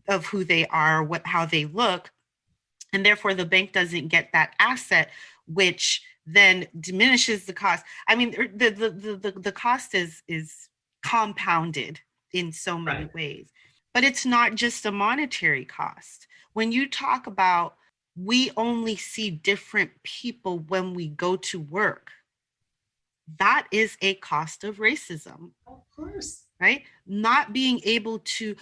of who they are, how they look. And therefore the bank doesn't get that asset, which then diminishes the cost. I mean, the cost is compounded in so many ways, but it's not just a monetary cost. When you talk about, we only see different people when we go to work, that is a cost of racism. Of course. Right? Not being able to,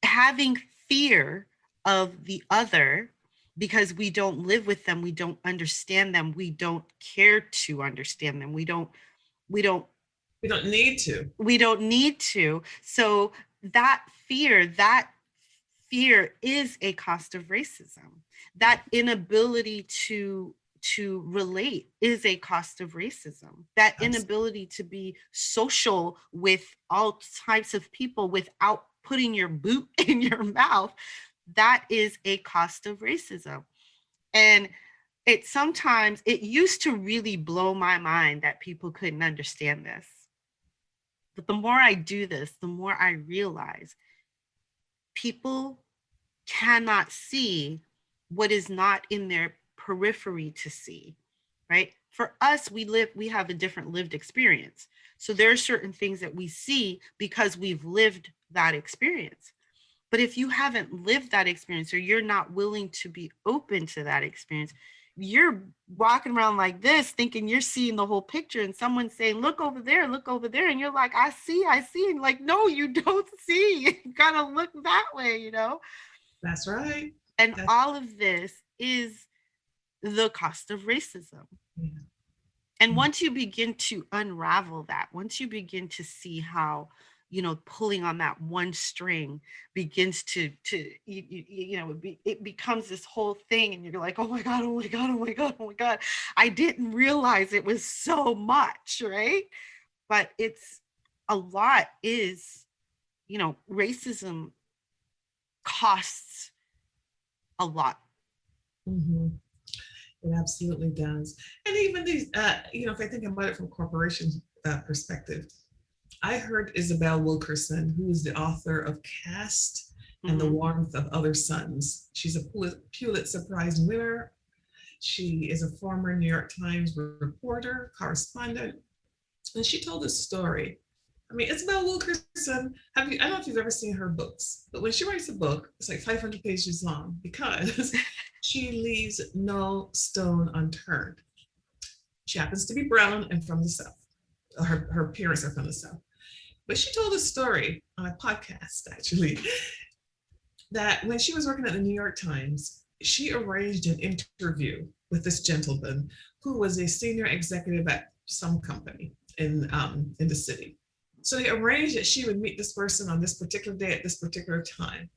having fear of the other because we don't live with them, we don't understand them, we don't care to understand them, we don't need to. We don't need to. So that fear is a cost of racism. That inability to relate is a cost of racism. That inability to be social with all types of people without putting your boot in your mouth, that is a cost of racism. And it used to really blow my mind that people couldn't understand this. But the more I do this, the more I realize people cannot see what is not in their periphery to see, right? For us, we have a different lived experience. So there are certain things that we see because we've lived that experience. But if you haven't lived that experience, or you're not willing to be open to that experience, you're walking around like this thinking you're seeing the whole picture, and someone's saying, look over there. And you're like, I see. And like, no, you don't see. You gotta look that way, you know? That's right. And That's, all of this is the cost of racism. yeah. And once you begin to unravel that, once you begin to see how, pulling on that one string begins it becomes this whole thing, and you're like, oh my God, oh my God, oh my God, oh my God. I didn't realize it was so much, right? But it's a lot is, racism costs a lot. Mhm. It absolutely does. And even these, if I think about it from a corporation perspective, I heard Isabel Wilkerson, who is the author of Caste and the Warmth of Other Suns. She's a Pulitzer Prize winner. She is a former New York Times reporter, correspondent, and she told a story. I mean, Isabel Wilkerson, I don't know if you've ever seen her books, but when she writes a book, it's like 500 pages long because she leaves no stone unturned. She happens to be brown and from the South. Her parents are from the South. But she told a story on a podcast, actually, that when she was working at the New York Times, she arranged an interview with this gentleman who was a senior executive at some company in the city. So they arranged that she would meet this person on this particular day at this particular time.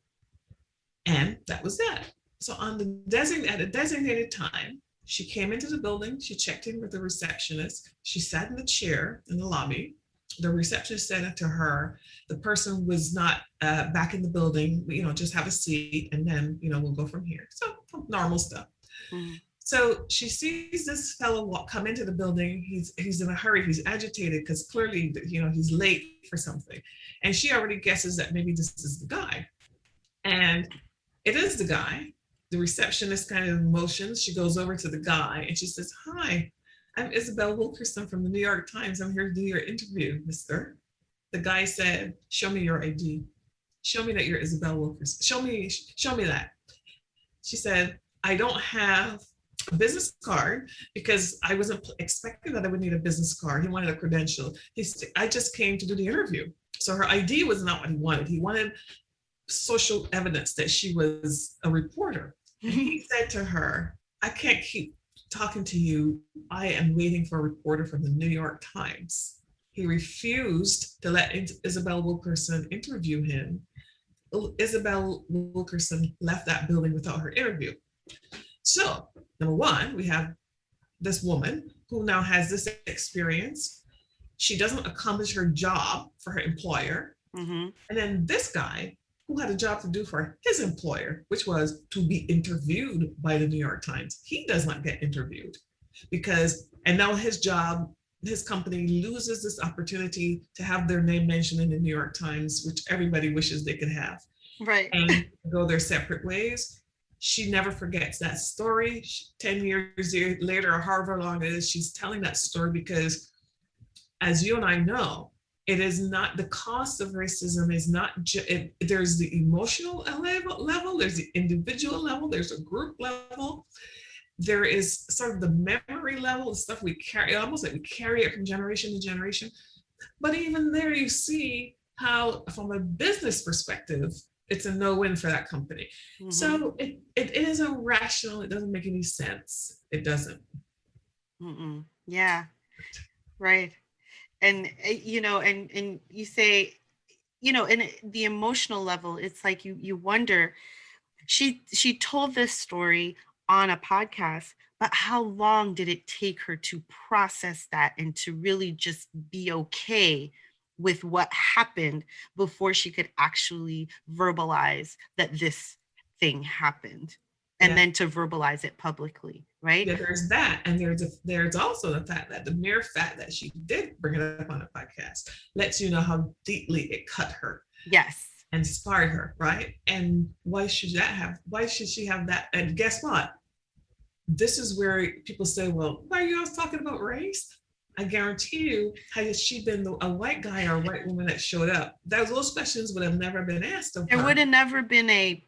And that was that. So at a designated time, she came into the building, she checked in with the receptionist, she sat in the chair in the lobby. The receptionist said to her, the person was not back in the building, just have a seat, and then, we'll go from here. So normal stuff. Mm-hmm. So she sees this fellow come into the building. He's in a hurry. He's agitated because clearly, he's late for something. And she already guesses that maybe this is the guy. And it is the guy. The receptionist kind of motions. She goes over to the guy and she says, "Hi, I'm Isabel Wilkerson from the New York Times. I'm here to do your interview, mister." The guy said, "Show me your ID. Show me that you're Isabel Wilkerson. Show me that." She said, "I don't have a business card because I wasn't expecting that I would need a business card." He wanted a credential. "I just came to do the interview." So her ID was not what he wanted. He wanted social evidence that she was a reporter. And he said to her, "I can't keep talking to you. I am waiting for a reporter from the New York Times." He refused to let Isabel Wilkerson interview him. Isabel Wilkerson left that building without her interview. So, number one, we have this woman who now has this experience. She doesn't accomplish her job for her employer. Mm-hmm. And then this guy who had a job to do for his employer, which was to be interviewed by the New York Times. He does not get interviewed and now his company loses this opportunity to have their name mentioned in the New York Times, which everybody wishes they could have. Right. And go their separate ways. She never forgets that story. 10 years later, or however long it is, she's telling that story because, as you and I know, it is not the cost of racism is not there's the emotional level, there's the individual level, there's a group level, there is sort of the memory level, the stuff we carry, almost like we carry it from generation to generation. But even there, you see how, from a business perspective, it's a no-win for that company. Mm-hmm. So it is irrational. It doesn't make any sense. It doesn't. Mm-mm. Yeah, right. And, and you say, in the emotional level, it's like you wonder, she told this story on a podcast, but how long did it take her to process that and to really just be okay with what happened before she could actually verbalize that this thing happened, and then to verbalize it publicly, right? Yeah, there's that. And there's also the fact that the mere fact that she did bring it up on a podcast lets you know how deeply it cut her. Yes. inspired her, right? And why should she have that? And guess what? This is where people say, well, why are you always talking about race? I guarantee you, had she been a white guy or a white woman that showed up, those questions would have never been asked of There would her. have never been a,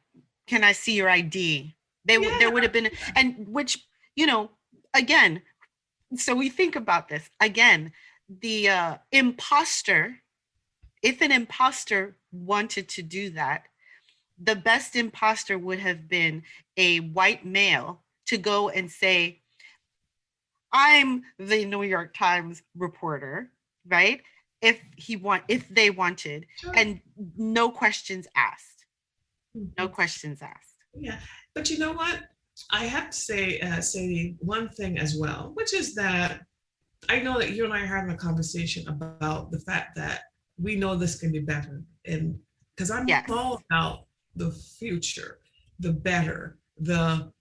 can I see your ID? There Yeah, would have been, and which, you know, again, so we think about this again, the imposter, if an imposter wanted to do that, the best imposter would have been a white male to go and say, I'm the New York Times reporter, right? If they wanted, sure. and no questions asked. No Mhm. questions asked. Yeah, but you know what? I have to say one thing as well, which is that I know that you and I are having a conversation about the fact that we know this can be better, and because I'm Yes. all about the future, the better, the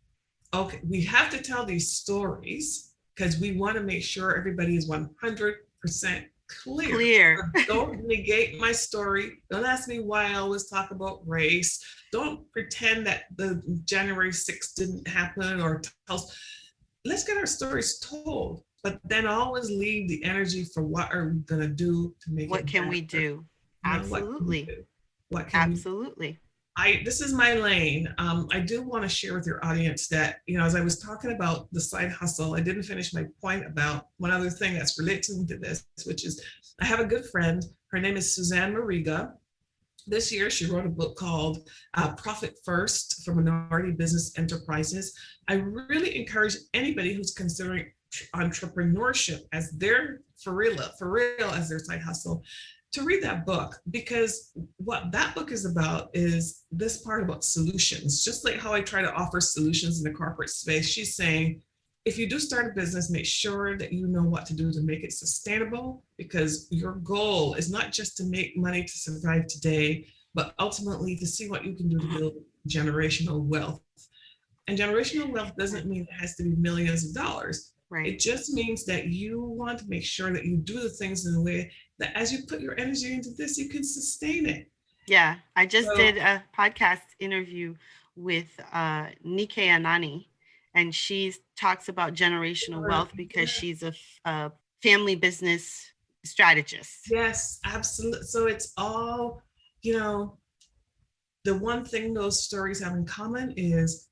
okay, we have to tell these stories because we want to make sure everybody is 100% clear. Clear. Don't negate my story. Don't ask me why I always talk about race. Don't pretend that the January 6th didn't happen or tell. Let's get our stories told, but then always leave the energy for what are we going to do to make What it can we better. do? You know, what can we Absolutely. do? What can we Absolutely. this is my lane. I do want to share with your audience that, as I was talking about the side hustle, I didn't finish my point about one other thing that's related to this, which is I have a good friend. Her name is Suzanne Mariga. This year, she wrote a book called Profit First for Minority Business Enterprises. I really encourage anybody who's considering entrepreneurship as their for real as their side hustle to read that book, because what that book is about is this part about solutions. Just like how I try to offer solutions in the corporate space, she's saying if you do start a business, make sure that you know what to do to make it sustainable, because your goal is not just to make money to survive today, but ultimately to see what you can do to build generational wealth. And generational wealth doesn't mean it has to be millions of dollars. Right. It just means that you want to make sure that you do the things in a way that as you put your energy into this, you can sustain it. Yeah. I just So, did a podcast interview with Nike Anani, and she talks about generational wealth because yeah, she's a family business strategist. yes, absolutely. So it's all, you know, the one thing those stories have in common is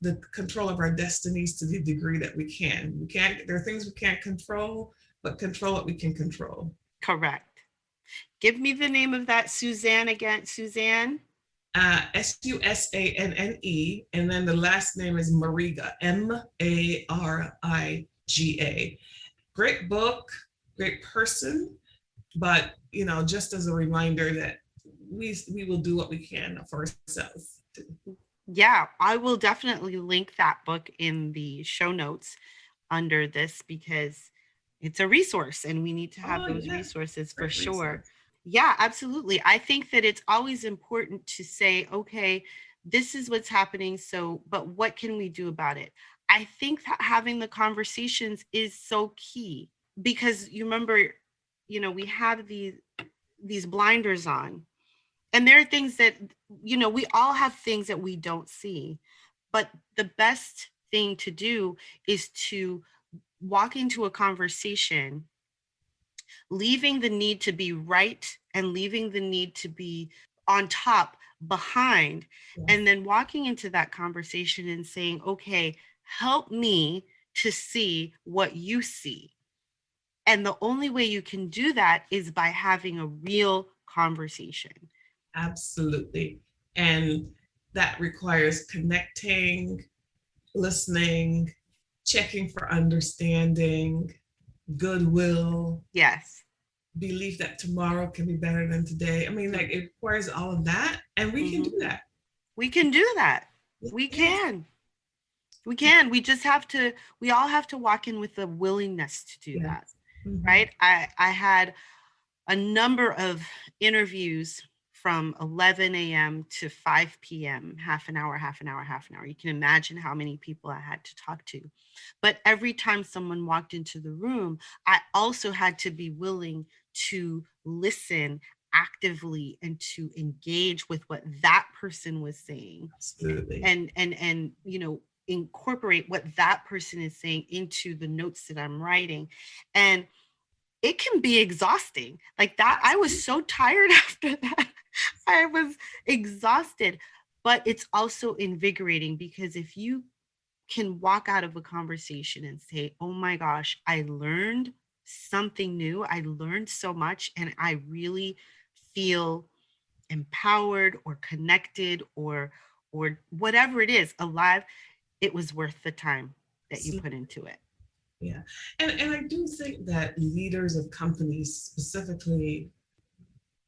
the control of our destinies to the degree that we can. We can't, there are things we can't control, but control what we can control. Correct. Give me the name of that Suzanne again. Suzanne? Susanne, and then the last name is Mariga, Mariga. Great book, great person, but just as a reminder that we will do what we can for ourselves. Yeah, I will definitely link that book in the show notes under this because it's a resource and we need to have Oh those yeah, resources for great sure. resource. Yeah, absolutely. I think that it's always important to say, okay, this is what's happening. So, but what can we do about it? I think that having the conversations is so key because you remember, we have these blinders on, and there are things that, we all have things that we don't see, but the best thing to do is to walk into a conversation leaving the need to be right and leaving the need to be on top behind, Yes, and then walking into that conversation and saying, okay, help me to see what you see. And the only way you can do that is by having a real conversation. absolutely. And that requires connecting, listening, checking for understanding, goodwill, Yes. belief that tomorrow can be better than today. I mean, like it requires all of that, and we can Mm-hmm. do that. We can do that. We Yes. can. We can. We just have to, we all have to walk in with the willingness to do that. Yes. Mhm. Right. I had a number of interviews from 11 a.m. to 5 p.m., half an hour, half an hour, half an hour. You can imagine how many people I had to talk to. But every time someone walked into the room, I also had to be willing to listen, actively and to engage with what that person was saying, Absolutely. and incorporate what that person is saying into the notes that I'm writing. And it can be exhausting. Like that, I was so tired after that. I was exhausted, but it's also invigorating, because if you can walk out of a conversation and say, "Oh my gosh, I learned something new. I learned so much, and I really feel empowered or connected, or whatever it is, alive," it was worth the time that you put into it. Yeah. And I do think that leaders of companies specifically,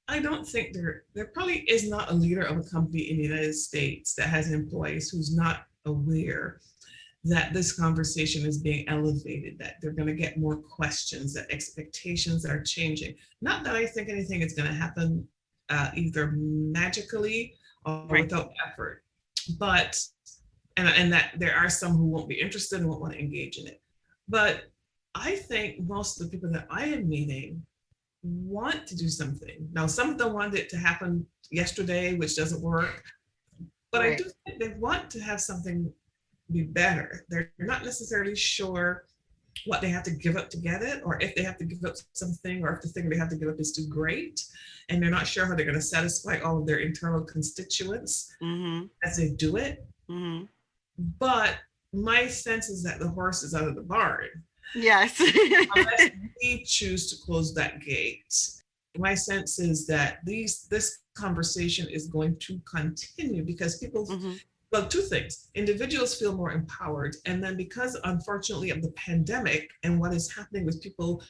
I don't think there probably is not a leader of a company in the United States that has employees who's not aware that this conversation is being elevated, that they're going to get more questions, that expectations are changing. Not that I think anything is going to happen either magically or Right. without effort, but and that there are some who won't be interested and won't want to engage in it. But I think most of the people that I am meeting want to do something. Now, some of them want it to happen yesterday, which doesn't work, but I Right. do think they want to have something be better. They're not necessarily sure what they have to give up to get it, or if they have to give up something, or if the thing they have to give up is too great. And they're not sure how they're going to satisfy all of their internal constituents Mm-hmm. as they do it. Mm-hmm. But my sense is that the horse is out of the barn Yes. unless we choose to close that gate. My sense is that this conversation is going to continue because people, Mm-hmm. well, two things. Individuals feel more empowered. And then because unfortunately of the pandemic and what is happening with people,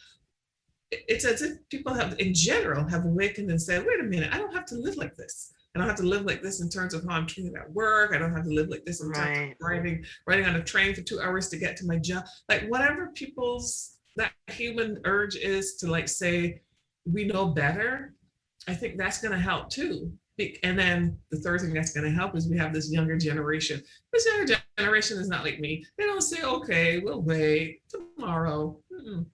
it's as if people have in general have awakened and said, wait a minute, I don't have to live like this. I don't have to live like this in terms of how I'm treated at work. I don't have to live like this in terms of Right. riding on a train for 2 hours to get to my job. Like whatever people's that human urge is to like say, we know better. I think that's going to help too. And then the third thing that's going to help is we have this younger generation. This younger generation is not like me. They don't say, okay, we'll wait tomorrow. Mm-mm.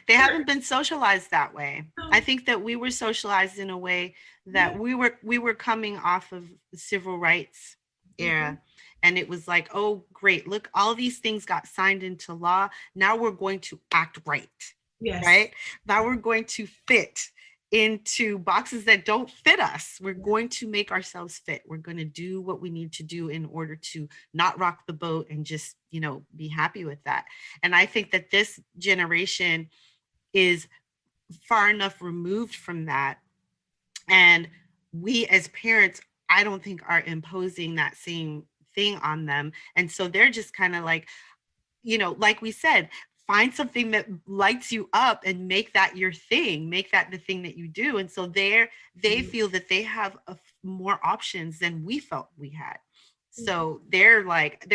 They haven't been socialized that way. I No. think that we were socialized in a way that Yeah. we were coming off of the civil rights Mhm. era, and it was like, "Oh, great. Look, all these things got signed into law. Now we're going to act right." Yes. Right? Now we're going to fit into boxes that don't fit us. We're going to make ourselves fit. We're going to do what we need to do in order to not rock the boat and just, be happy with that. And I think that this generation is far enough removed from that. And we as parents, I don't think are imposing that same thing on them. And so they're just kind of like, like we said, find something that lights you up and make that your thing, make that the thing that you do. And so they feel that they have more options than we felt we had. So they're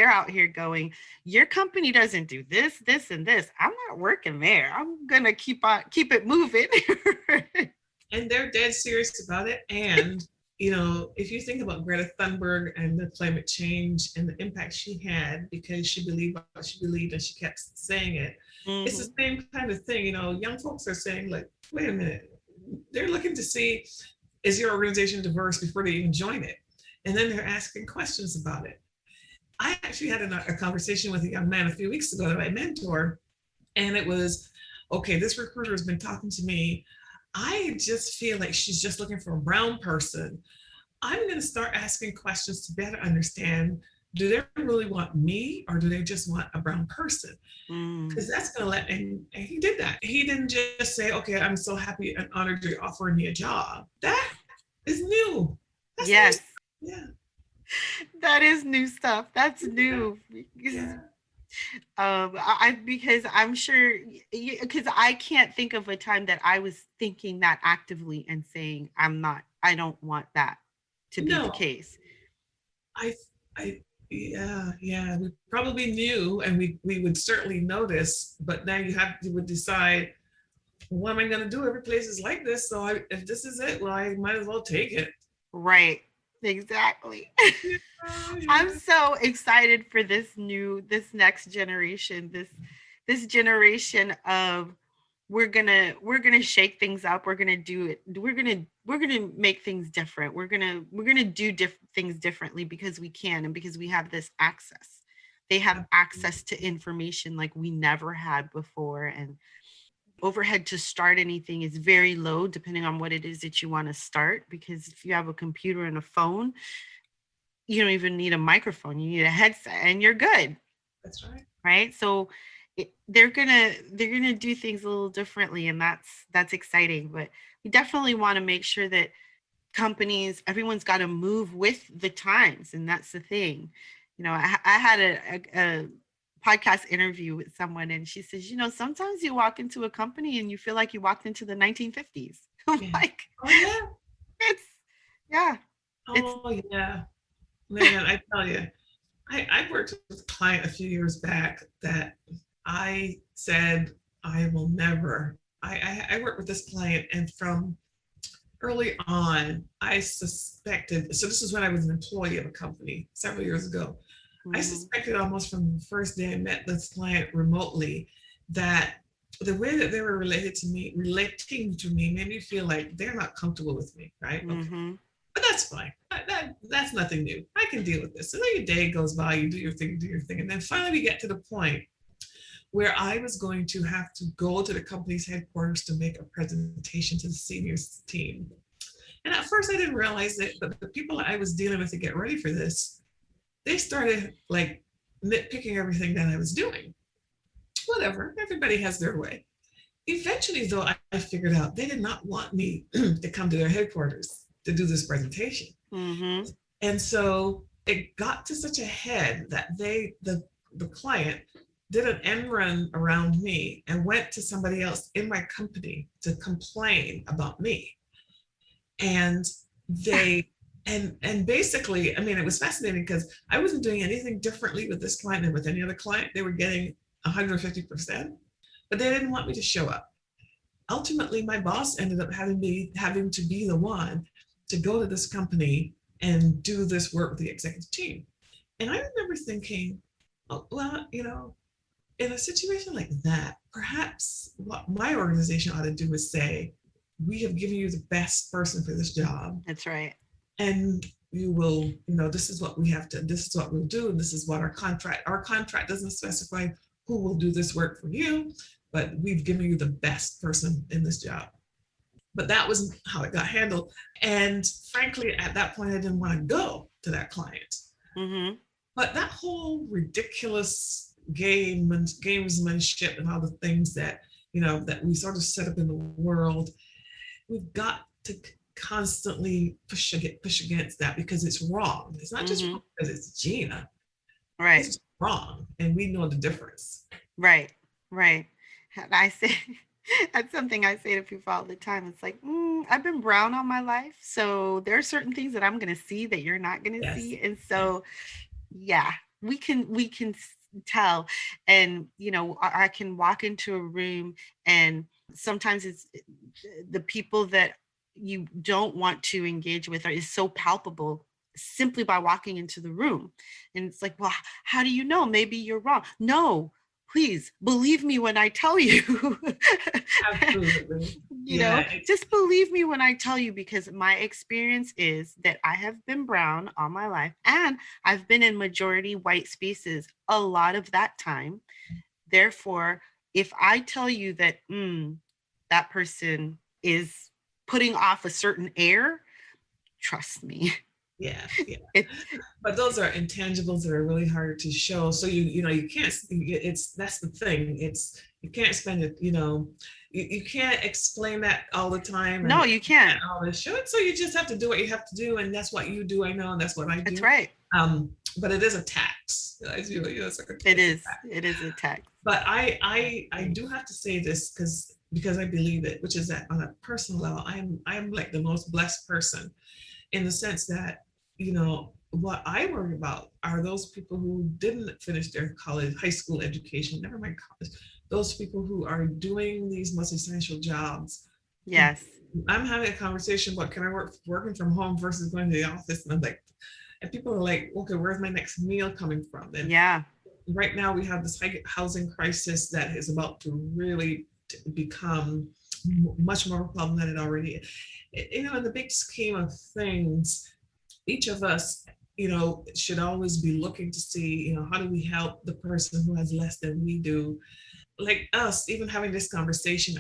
out here going, your company doesn't do this, and this. I'm not working there. I'm gonna keep it moving. And they're dead serious about it. And if you think about Greta Thunberg and the climate change and the impact she had because she believed what she believed and she kept saying it, it's the Mhm. same kind of thing. Young folks are saying, like, wait a minute, they're looking to see, is your organization diverse before they even join it? And then they're asking questions about it. I actually had a conversation with a young man a few weeks ago that I mentor, and it was, okay, this recruiter has been talking to me. I just feel like she's just looking for a brown person. I'm going to start asking questions to better understand, do they really want me or do they just want a brown person? Mm. Because that's going to and he did that. He didn't just say, okay, I'm so happy and honored you're offering me a job. That is new. That's new. Yes, Yeah. that is new stuff. That's Yeah. new. Yeah. Because I'm sure, because I can't think of a time that I was thinking that actively and saying, I don't want that to be the No, case. I, I, yeah. We probably knew, and we would certainly notice. But now you would decide, what am I going to do? Every place is like this, so if this is it, well, I might as well take it. Right. Exactly. Yeah, I'm yeah. so excited for this next generation, this generation of we're gonna shake things up. We're gonna do it. We're gonna make things different. We're gonna do things differently because we can and because we have this access. They have access to information like we never had before, and overhead to start anything is very low depending on what it is that you want to start, because if you have a computer and a phone, you don't even need a microphone. You need a headset and you're good. That's right. Right? So they're gonna do things a little differently, and that's exciting. But we definitely want to make sure that companies, everyone's got to move with the times, and that's the thing. I had a podcast interview with someone, and she says, sometimes you walk into a company and you feel like you walked into the 1950s. I'm Yeah. like, Oh yeah. it's yeah. Oh yeah. Man, I tell you, I worked with a client a few years back that I said I will never. I worked with this client, and from early on, I suspected. So this is when I was an employee of a company several years ago. I suspected almost from the first day I met this client remotely that the way that they were relating to me made me feel like they're not comfortable with me, right? Okay. Mm-hmm. But that's fine. That's nothing new. I can deal with this. So then your day goes by, you do your thing. And then finally we get to the point where I was going to have to go to the company's headquarters to make a presentation to the seniors team. And at first I didn't realize it, but the people I was dealing with to get ready for this, they started like nitpicking everything that I was doing. Whatever, everybody has their way. Eventually, though, I figured out they did not want me to come to their headquarters to do this presentation. Mm-hmm. And so it got to such a head that the client did an end run around me and went to somebody else in my company to complain about me. And they and basically, I mean, it was fascinating because I wasn't doing anything differently with this client than with any other client. They were getting 150%, but they didn't want me to show up. Ultimately, my boss ended up having to be the one to go to this company and do this work with the executive team. And I remember thinking, oh, well, in a situation like that, perhaps what my organization ought to do is say, we have given you the best person for this job. That's right. And you will, this is what this is what we'll do. And this is what our contract doesn't specify who will do this work for you, but we've given you the best person in this job. But that wasn't how it got handled. And frankly, at that point, I didn't want to go to that client. Mm-hmm. But that whole ridiculous gamesmanship and all the things that, that we sort of set up in the world, we've got to constantly push against that because it's wrong. It's not just wrong because it's Gena. Right. It's wrong. And we know the difference. Right. And I say, that's something I say to people all the time. It's like, I've been brown all my life. So there are certain things that I'm going to see that you're not going to see. And so, yeah, we can tell. And, I can walk into a room, and sometimes it's the people that you don't want to engage with is so palpable simply by walking into the room. And it's like, well, how do you know? Maybe you're wrong. No, please believe me when I tell you. Absolutely. Just believe me when I tell you, because my experience is that I have been brown all my life, and I've been in majority white spaces a lot of that time. Therefore, if I tell you that that person is putting off a certain air, trust me. Yeah. But those are intangibles that are really hard to show. So you can't. That's the thing. You can't spend it. You can't explain that all the time. No, you can't. Always show it. So you just have to do what you have to do, and that's what you do. I know, and that's what I do. That's right. But it is a tax. It is. It is a tax. But I do have to say this because I believe it, which is that on a personal level, I'm like the most blessed person, in the sense that, what I worry about are those people who didn't finish their high school education, never mind college, those people who are doing these most essential jobs. Yes. I'm having a conversation about, can I working from home versus going to the office? And I'm like, and people are like, okay, where's my next meal coming from? And yeah. Right now we have this housing crisis that is about to really become much more of a problem than it already is. In the big scheme of things, each of us, should always be looking to see, how do we help the person who has less than we do. Like us, even having this conversation,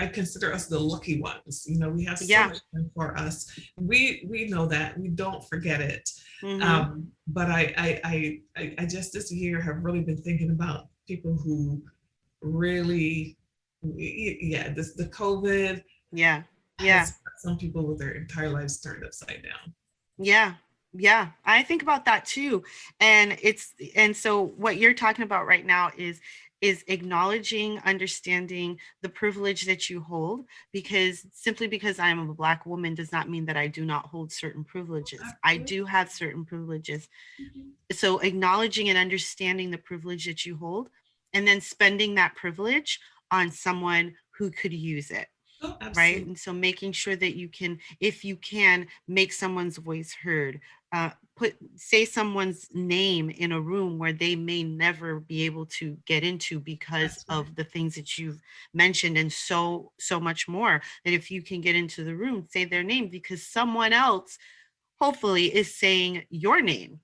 I consider us the lucky ones. We have so Yeah. much time for us. We know that. We don't forget it. Mm-hmm. But I just this year have really been thinking about people who really, yeah, the COVID Yeah. Yeah. has got some people with their entire lives turned upside down. Yeah. Yeah. I think about that too. And so what you're talking about right now is acknowledging, understanding the privilege that you hold, because simply because I am a Black woman does not mean that I do not hold certain privileges. I Absolutely. do have certain privileges. Mhm. So acknowledging and understanding the privilege that you hold, and then spending that privilege on someone who could use it, Oh, right? absolutely. And so making sure that you can, if you can, make someone's voice heard, say someone's name in a room where they may never be able to get into because That's right. of the things that you've mentioned, and so much more. That if you can get into the room, say their name, because someone else hopefully is saying your name,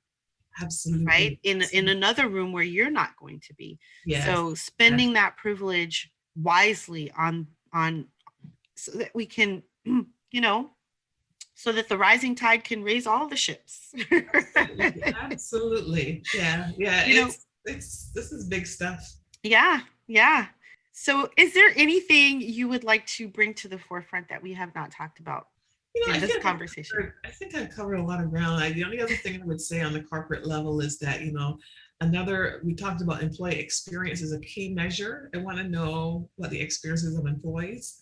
right, Absolutely. in Absolutely. another room where you're not going to be. Yes. So Yes. spending that privilege wisely on so that we can you know so that the rising tide can raise all the ships. Absolutely. Absolutely. Yeah. Yeah. you know This is big stuff. yeah, yeah. So is there anything you would like to bring to the forefront that we have not talked about in I this think conversation? I think I've covered a lot of ground. The only other thing I would say on the corporate level is that, we talked about employee experience is a key measure. I want to know what the experiences of employees.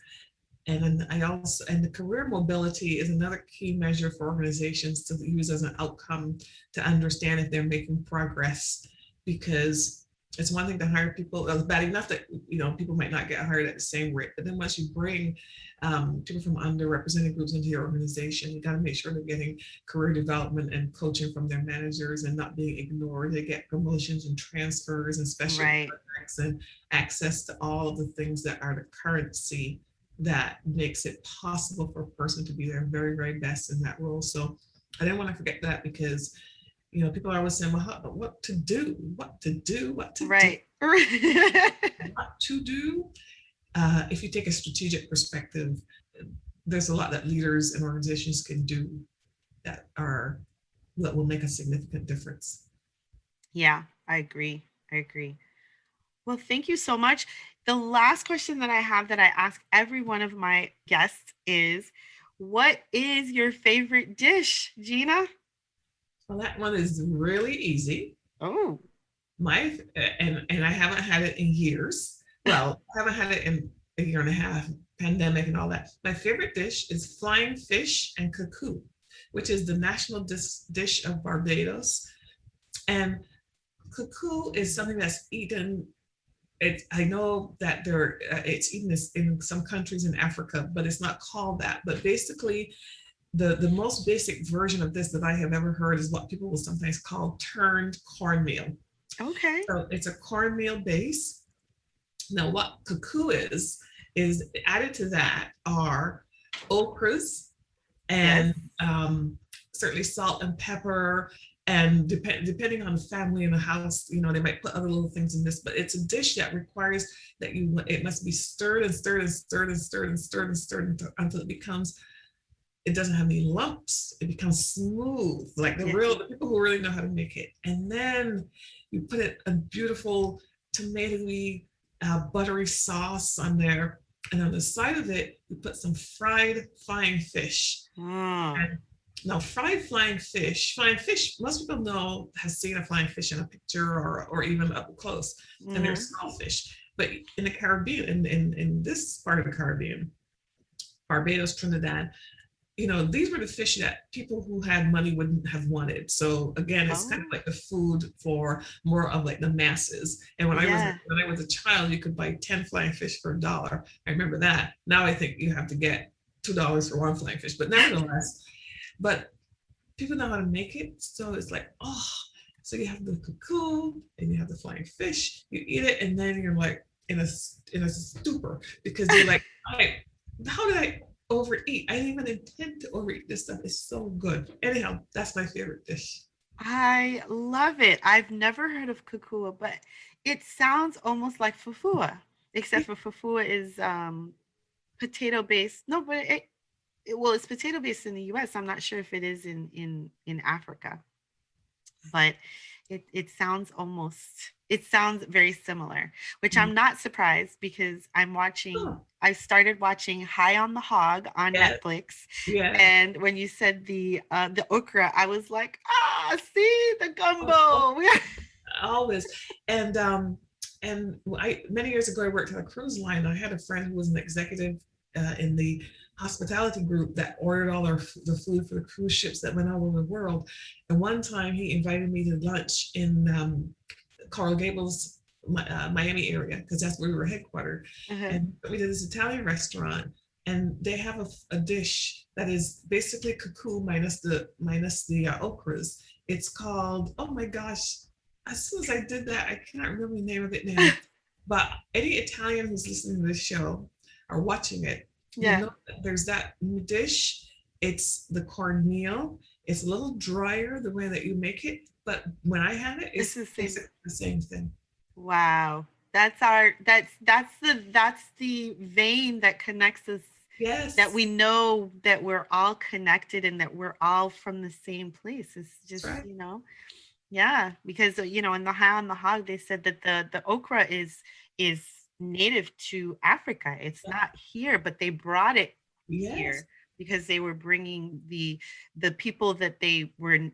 And then and the career mobility is another key measure for organizations to use as an outcome to understand if they're making progress. Because it's one thing to hire people. It's bad enough that people might not get hired at the same rate, but then once you bring people from underrepresented groups into your organization, you got to make sure they're getting career development and coaching from their managers and not being ignored. They get promotions and transfers and special Right. contracts and access to all of the things that are the currency that makes it possible for a person to be their very, very best in that role. So I didn't want to forget that, because people are always saying, well, what to do, what to do, what to do, Right. what to do. If you take a strategic perspective, there's a lot that leaders and organizations can do that will make a significant difference. Yeah, I agree. I agree. Well, thank you so much. The last question that I have that I ask every one of my guests is, what is your favorite dish, Gena? Well, that one is really easy. Oh, My and I haven't had it in years. Well, I haven't had it in a year and a half, pandemic and all that. My favorite dish is flying fish and cuckoo, which is the national dish of Barbados. And cuckoo is something that's eaten. I know that it's eaten in some countries in Africa, but it's not called that. But basically, the most basic version of this that I have ever heard is what people will sometimes call turned cornmeal. okay. So it's a cornmeal base. Now, what cuckoo is added to that are okras Yes. and certainly salt and pepper. And depending on the family in the house, they might put other little things in this, but it's a dish that requires that it must be stirred and stirred and stirred and stirred and stirred and stirred until it doesn't have any lumps. It becomes smooth, like Yeah. the people who really know how to make it. And then you put a beautiful tomatoey, buttery sauce on there. And on the side of it, you put some fried flying fish. Oh, And now, flying fish, most people know, has seen a flying fish in a picture or even up close, and they're mm-hmm. small fish. But in the Caribbean, in this part of the Caribbean, Barbados, Trinidad, these were the fish that people who had money wouldn't have wanted. So again, it's kind of Oh, like the food for more of like the masses. And yeah. when I was a child, you could buy 10 flying fish for $1. I remember that. Now I think you have to get $2 for one flying fish, but nevertheless, but people know how to make it. So it's like, oh, so you have the cuckoo and you have the flying fish, you eat it, and then you're like, in a stupor because you're like, how did I overeat? I didn't even intend to overeat. This stuff is so good. Anyhow, that's my favorite dish. I love it. I've never heard of kukua, but it sounds almost like fufua, except for fufua is potato based. No, but well, it's potato based in the U.S. I'm not sure if it is in Africa, but it sounds almost it sounds very similar, which I'm not surprised because Oh, I started watching High on the Hog on yeah, Netflix, yeah. and when you said the okra, I was like, see the Oh, oh, gumbo. always. And I many years ago I worked on a cruise line. I had a friend who was an executive in the hospitality group that ordered all the food for the cruise ships that went all over the world. And one time he invited me to lunch in Coral Gables, Miami area, because that's where we were headquartered. Uh-huh. And we did this Italian restaurant, and they have a dish that is basically cuckoo minus the okras. It's called, oh my gosh, as soon as I did that, I cannot remember the name of it now. But any Italian who's listening to this show or watching it will Yeah, know that there's that dish. It's the cornmeal. It's a little drier the way that you make it, but when I have it, it's it's the same. basically the same thing. Wow. That's the vein that connects us, that Yes, we know that we're all connected and that we're all from the same place. It's that's just, right. yeah, because in the High on the Hog they said that the okra is native to Africa. It's not here, but they brought it Yes, here because they were bringing the people that they were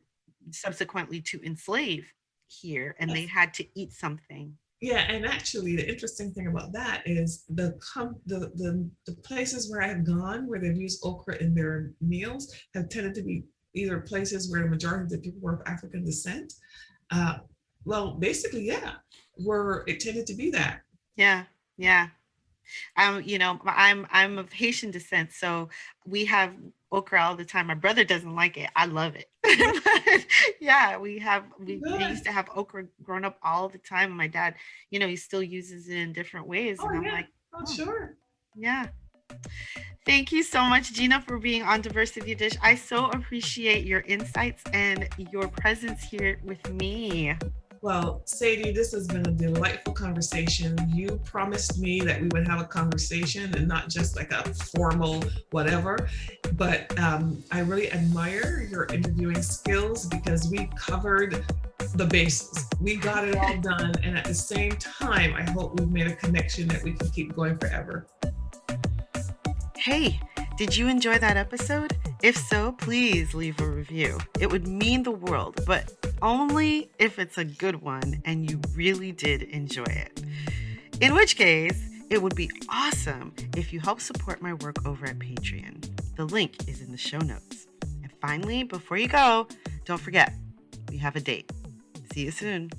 subsequently to enslave here, and they yes. had to eat something. Yeah, and actually, the interesting thing about that is the places where I've gone where they've used okra in their meals have tended to be either places where the majority of the people were of African descent. Uh, well, basically, yeah, where it tended to be that. Yeah, yeah. I'm of Haitian descent, so we have okra all the time. My brother doesn't like it. I love it. But yeah, we used Good. to have okra growing up all the time. My dad, he still uses it in different ways, Oh and I'm yeah. like, Oh oh, sure. yeah. Thank you so much, Gina, for being on Diversity Dish. I so appreciate your insights and your presence here with me. Well, Sadie, this has been a delightful conversation. You promised me that we would have a conversation and not just like a formal whatever. But I really admire your interviewing skills because we covered the bases. We got it all done. And at the same time, I hope we've made a connection that we can keep going forever. Hey, did you enjoy that episode? If so, please leave a review. It would mean the world, but only if it's a good one and you really did enjoy it. In which case, it would be awesome if you help support my work over at Patreon. The link is in the show notes. And finally, before you go, don't forget, we have a date. See you soon.